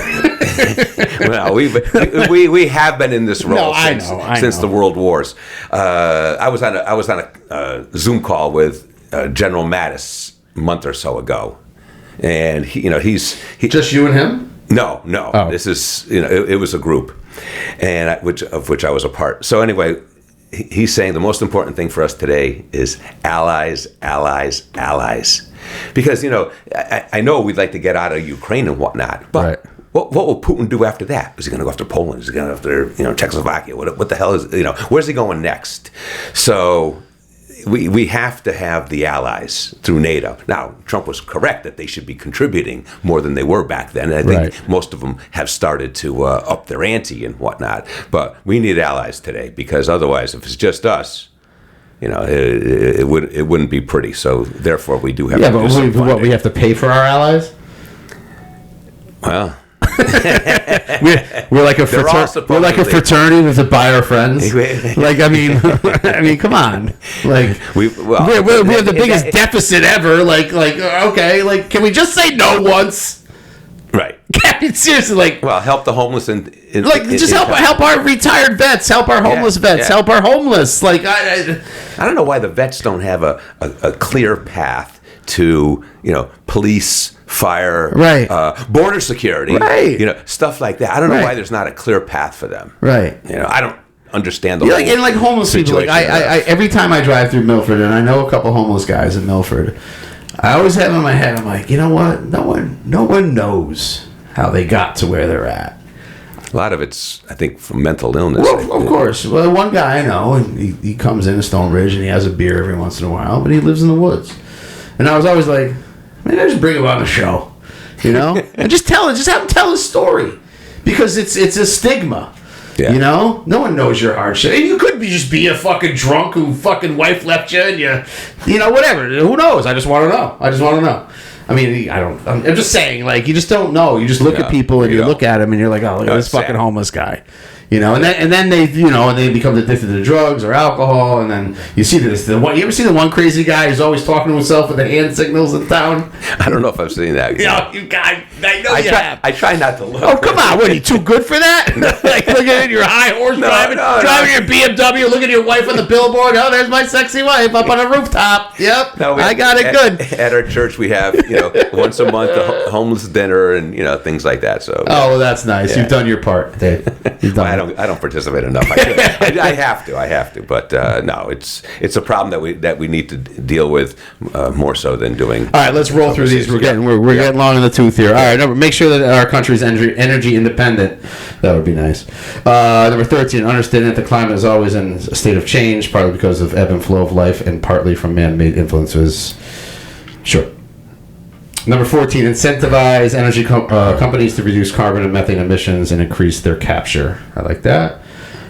Well, we have been in this role since the World Wars. I was on a Zoom call with General Mattis a month or so ago, and he's just you and him. No. Oh. This is it was a group, and of which I was a part. So anyway, he's saying the most important thing for us today is allies, allies, allies. Because, I know we'd like to get out of Ukraine and whatnot, but Right. what will Putin do after that? Is he going to go after Poland? Is he going to go after, Czechoslovakia? What the hell is, where's he going next? So we have to have the allies through NATO. Now, Trump was correct that they should be contributing more than they were back then. And I think Right. most of them have started to up their ante and whatnot. But we need allies today, because otherwise, if it's just us, it wouldn't be pretty. So therefore, we do have to do some funding. we have to pay for our allies? Well, we're like a They're all fraternity to buy our friends. Like, I mean, come on. Like, we have the biggest deficit ever. Like, okay, like, can we just say no once? right. I mean, seriously, like, Well, help the homeless and help our retired vets, help our homeless vets, help our homeless. Like, I don't know why the vets don't have a clear path to police, fire, Right. Border security, Right. Stuff like that. I don't know Right. why there's not a clear path for them. right. I don't understand the Yeah, whole like homeless people. Like I every time I drive through Milford, and I know a couple homeless guys in Milford, I always have in my head, I'm like, you know what? No one knows how they got to where they're at. A lot of it's, I think, from mental illness. Well, of course. Well, one guy I know, and he comes into Stone Ridge and he has a beer every once in a while, but he lives in the woods. And I was always like, man, I just bring him on the show, and just have him tell his story, because it's a stigma. Yeah. No one knows your hardship. And you could just be a fucking drunk who fucking wife left you and whatever. Who knows? I just want to know. I mean, I'm just saying, like, you just don't know. You just look at people and you look at them and you're like, oh, look at this fucking homeless guy. And then they, and they become addicted to drugs or alcohol, and then you see this. You ever see the one crazy guy who's always talking to himself with the hand signals in town? I don't know if I've seen that. You guys, I know you have. I try not to look. Oh, come on. What, are you too good for that? Like, looking at your high horse driving your BMW, looking at your wife on the billboard. Oh, there's my sexy wife up on a rooftop. Yep. No, I got it good. At our church, we have, once a month, a homeless dinner and, things like that. So. Oh, well, that's nice. Yeah. You've done your part, Dave. You've done I don't participate enough. I have to. But no, it's a problem that we need to deal with more so than doing. All right, let's roll through these. We're getting long in the tooth here. All right, make sure that our country's energy independent. That would be nice. Number 13, understand that the climate is always in a state of change, partly because of ebb and flow of life, and partly from man-made influences. Sure. Number 14, incentivize energy companies to reduce carbon and methane emissions and increase their capture. I like that.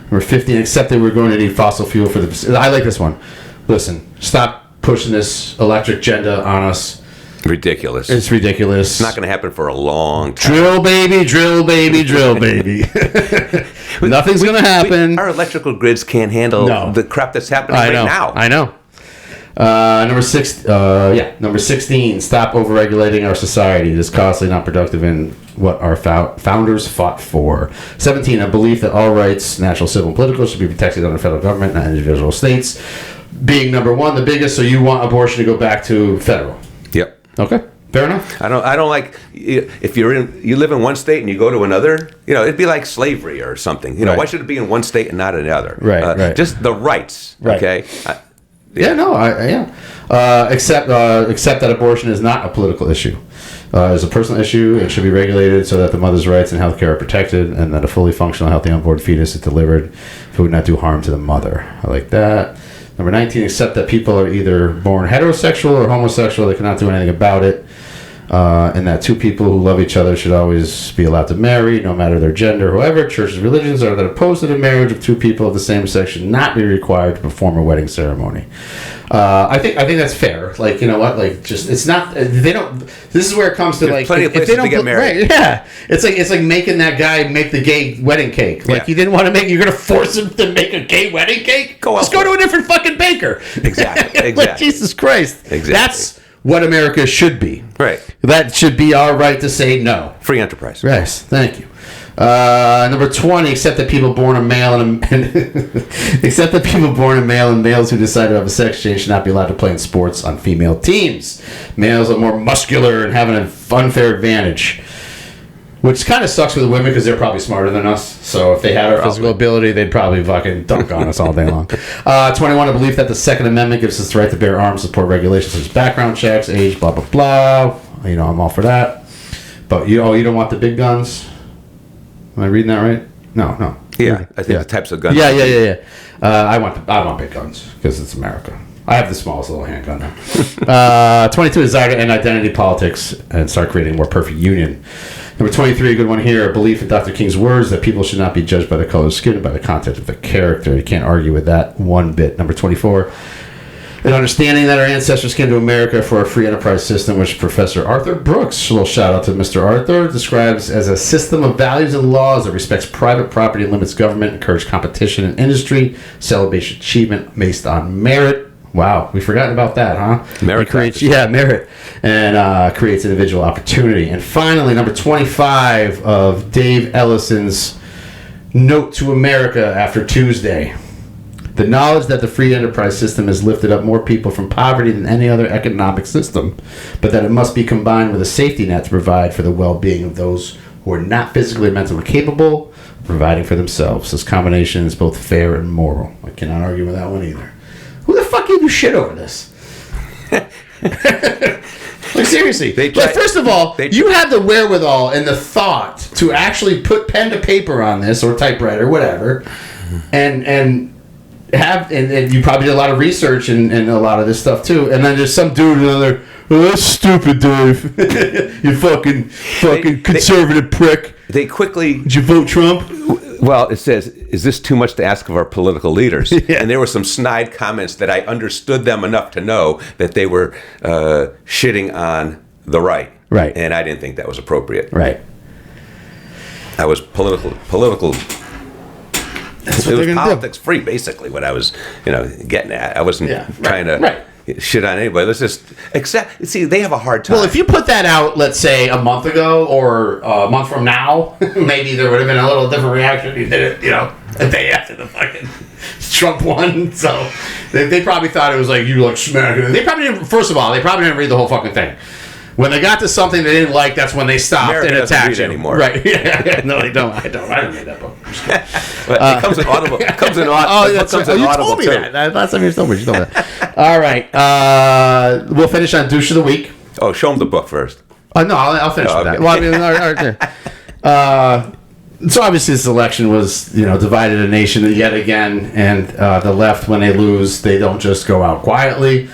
Number 15, accept that we're going to need fossil fuel for the... I like this one. Listen, stop pushing this electric agenda on us. Ridiculous. It's ridiculous. It's not going to happen for a long time. Drill, baby, drill, baby, drill, baby. Nothing's going to happen. Our electrical grids can't handle the crap that's happening now. I know. Number 16, stop overregulating our society. It is costly, not productive, and what our founders fought for. 17, a belief that all rights, natural, civil, and political, should be protected under federal government, not individual states. Being number 1, the biggest, so you want abortion to go back to federal. Yep. Okay. Fair enough. I don't like if you live in one state and you go to another. It'd be like slavery or something. Why should it be in one state and not another? Right. Just the rights. Right. Okay. Except that abortion is not a political issue. It's a personal issue. It should be regulated so that the mother's rights and health care are protected, and that a fully functional, healthy, onboard fetus is delivered if it would not do harm to the mother. I like that. Number 19, accept that people are either born heterosexual or homosexual. They cannot do anything about it. And that two people who love each other should always be allowed to marry, no matter their gender. However, churches and religions are that opposed to the marriage of two people of the same sex should not be required to perform a wedding ceremony. I think that's fair. Like, you know what? Like, just it's not. They don't. This is where it comes to There's like plenty of if they places don't to get married. Right, yeah, it's like making that guy make the gay wedding cake. Like you didn't want to make. You're gonna force him to make a gay wedding cake. Just go to a different fucking baker. Exactly. Like, Jesus Christ. Exactly. That's what America should be. Right. That should be our right to say no. Free enterprise. Yes, thank you. Number 20, accept that people born a male and accept that people born a male and males who decide to have a sex change should not be allowed to play in sports on female teams. Males are more muscular and have an unfair advantage. Which kind of sucks for the women because they're probably smarter than us. So if they had our physical ability, they'd probably fucking dunk on us all day long. 21, a belief that the Second Amendment gives us the right to bear arms, support regulations such as background checks, age, blah, blah, blah. You know, I'm all for that. But you don't want the big guns? Am I reading that right? No. Yeah, I think the types of guns. Yeah. I want big guns because it's America. I have the smallest little handgun now. 22, desire to end identity politics and start creating a more perfect union. Number 23, a good one here, a belief in Dr. King's words that people should not be judged by the color of skin, but by the content of the character. You can't argue with that one bit. Number 24, an understanding that our ancestors came to America for a free enterprise system, which Professor Arthur Brooks, a little shout out to Mr. Arthur, describes as a system of values and laws that respects private property and limits government, encourage competition in industry, celebrates achievement based on merit. Wow, we forgotten about that, huh? Merit. Merit. And creates individual opportunity. And finally, number 25 of Dave Ellison's Note to America after Tuesday. The knowledge that the free enterprise system has lifted up more people from poverty than any other economic system, but that it must be combined with a safety net to provide for the well-being of those who are not physically or mentally capable of providing for themselves. This combination is both fair and moral. I cannot argue with that one either. Who the fuck gave you shit over this? Like, seriously. First of all, you had the wherewithal and the thought to actually put pen to paper on this, or typewriter, whatever, and you probably did a lot of research and a lot of this stuff too. And then there's some dude another, that's stupid, Dave. You fucking conservative prick. They quickly... Did you vote Trump? Well, it says, is this too much to ask of our political leaders? Yeah. And there were some snide comments that I understood them enough to know that they were shitting on the right. Right. And I didn't think that was appropriate. Right. I was political. That's It was politics free, basically, what I was, getting at. I wasn't trying to shit on anybody. Let's just see, they have a hard time. Well, if you put that out, let's say a month ago or a month from now, maybe there would have been a little different reaction. You did it, a day after the fucking Trump won. So they probably thought it was like you like smacking it. They probably didn't. First of all, they probably didn't read the whole fucking thing. When they got to something they didn't like, that's when they stopped America and attacked you anymore. Right? Yeah. No, they don't. I didn't read that book. But it comes in Audible. It comes in Audible. Oh, that's right. You told me that. Last time you told me that. All right. We'll finish on douche of the week. Oh, show them the book first. No, I'll finish with that. Well, I mean, so obviously this election was, divided a nation yet again, and the left, when they lose, they don't just go out quietly.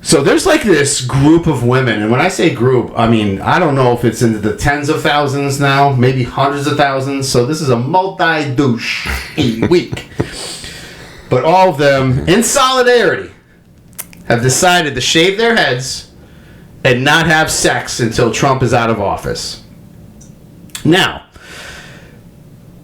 So there's like this group of women, and when I say group, I mean, I don't know if it's into the tens of thousands now, maybe hundreds of thousands. So this is a multi-douche week. But all of them, in solidarity, have decided to shave their heads and not have sex until Trump is out of office. Now,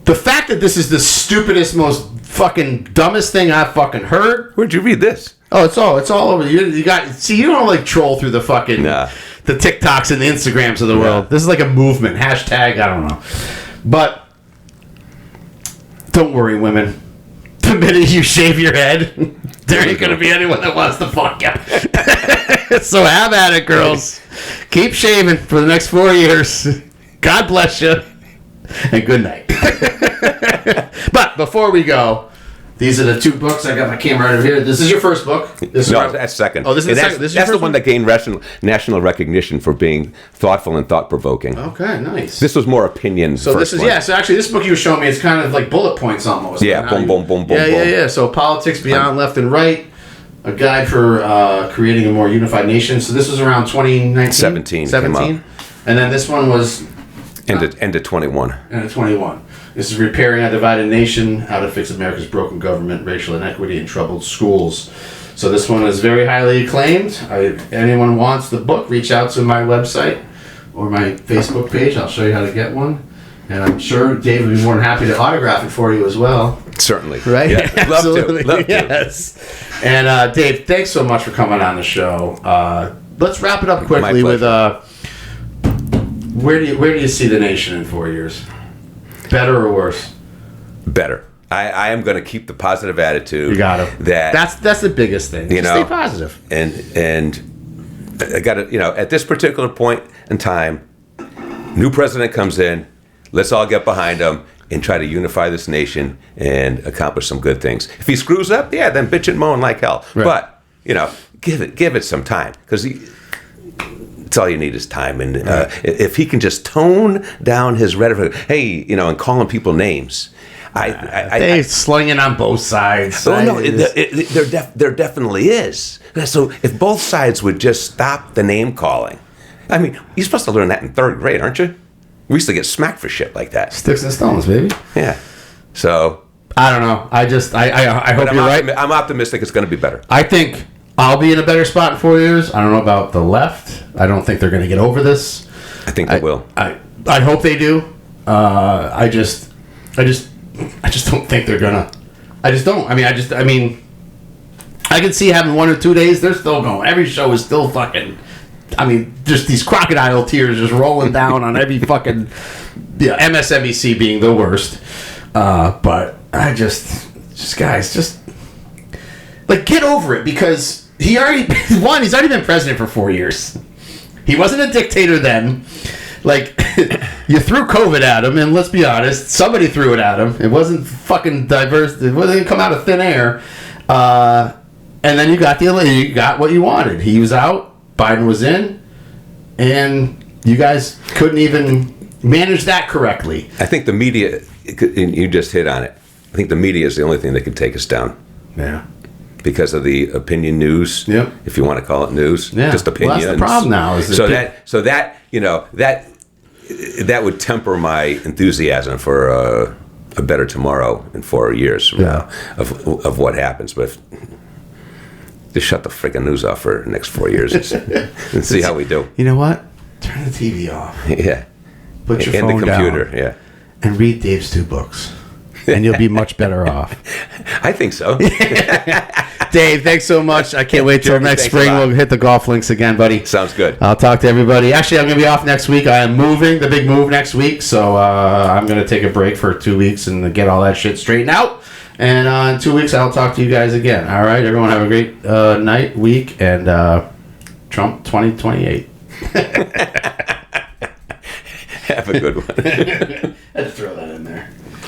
the fact that this is the stupidest, most fucking dumbest thing I've fucking heard. Where'd you read this? Oh, it's all over. You don't like troll through the fucking the TikToks and the Instagrams of the world. This is like a movement. Hashtag, I don't know. But don't worry, women. The minute you shave your head, there ain't gonna be anyone that wants to fuck you. So have at it, girls. Keep shaving for the next 4 years. God bless you, and good night. But before we go, these are the two books. I got my camera right over here. This is your first book. That's second. Oh, this is the second. That's the one that gained national recognition for being thoughtful and thought-provoking. Okay, nice. This was more opinion. So this is So actually, this book you were showing me is kind of like bullet points almost. Yeah. Boom, boom, boom, boom. Yeah. So politics beyond left and right. A guide for creating a more unified nation. So this was around 2019. 17. And then this one was end of 21. End of 21. This is Repairing a Divided Nation, How to Fix America's Broken Government, Racial Inequity, and Troubled Schools. So this one is very highly acclaimed. If anyone wants the book, reach out to my website or my Facebook page. I'll show you how to get one. And I'm sure Dave would be more than happy to autograph it for you as well. Certainly. Right? Yeah. Absolutely. Love to. Yes. And Dave, thanks so much for coming on the show. Let's wrap it up quickly with where do you see the nation in 4 years? Better or worse? Better. I am going to keep the positive attitude. You got to. That's the biggest thing. Stay positive. And I got to, at this particular point in time, New president comes in. Let's all get behind him and try to unify this nation and accomplish some good things. If he screws up, yeah, then bitch and moan like hell. Right. But give it some time, because it's all you need is time. And if he can just tone down his rhetoric, hey, and calling people names. They're slinging on both sides. Oh no, there definitely is. So if both sides would just stop the name calling, I mean, you're supposed to learn that in 3rd grade, aren't you? We used to get smacked for shit like that. Sticks and stones, baby. Yeah. So I don't know. I hope you're right. I'm optimistic it's going to be better. I think I'll be in a better spot in 4 years. I don't know about the left. I don't think they're going to get over this. I think they will. I hope they do. I just don't think they're gonna. I just don't. I mean, I can see having 1 or 2 days. They're still going. Every show is still fucking. I mean, just these crocodile tears just rolling down on every fucking. MSNBC being the worst. But I just guys, just like get over it, because he's already been president for 4 years. He wasn't a dictator then. Like, you threw COVID at him, and let's be honest, somebody threw it at him. It wasn't fucking diverse. It wasn't come out of thin air. And then you got what you wanted. He was out, Biden was in, and you guys couldn't even manage that correctly. I think the media, and you just hit on it, I think the media is the only thing that can take us down. Yeah. Because of the opinion news, yep. If you want to call it news, just opinions. Well, that's the problem now. That would temper my enthusiasm for a better tomorrow in 4 years from now of what happens. But just shut the freaking news off for the next 4 years and see how we do. You know what? Turn the TV off. Yeah. Put your and phone the computer. down. Yeah. And read Dave's 2 books. And you'll be much better off. I think so. Dave, thanks so much. I can't wait till next spring. We'll hit the golf links again, buddy. Sounds good. I'll talk to everybody. Actually, I'm going to be off next week. I am moving, the big move next week. So I'm going to take a break for 2 weeks and get all that shit straightened out. And in 2 weeks, I'll talk to you guys again. All right, everyone, have a great night, week, and Trump 2028. Have a good one. I had to throw that in there.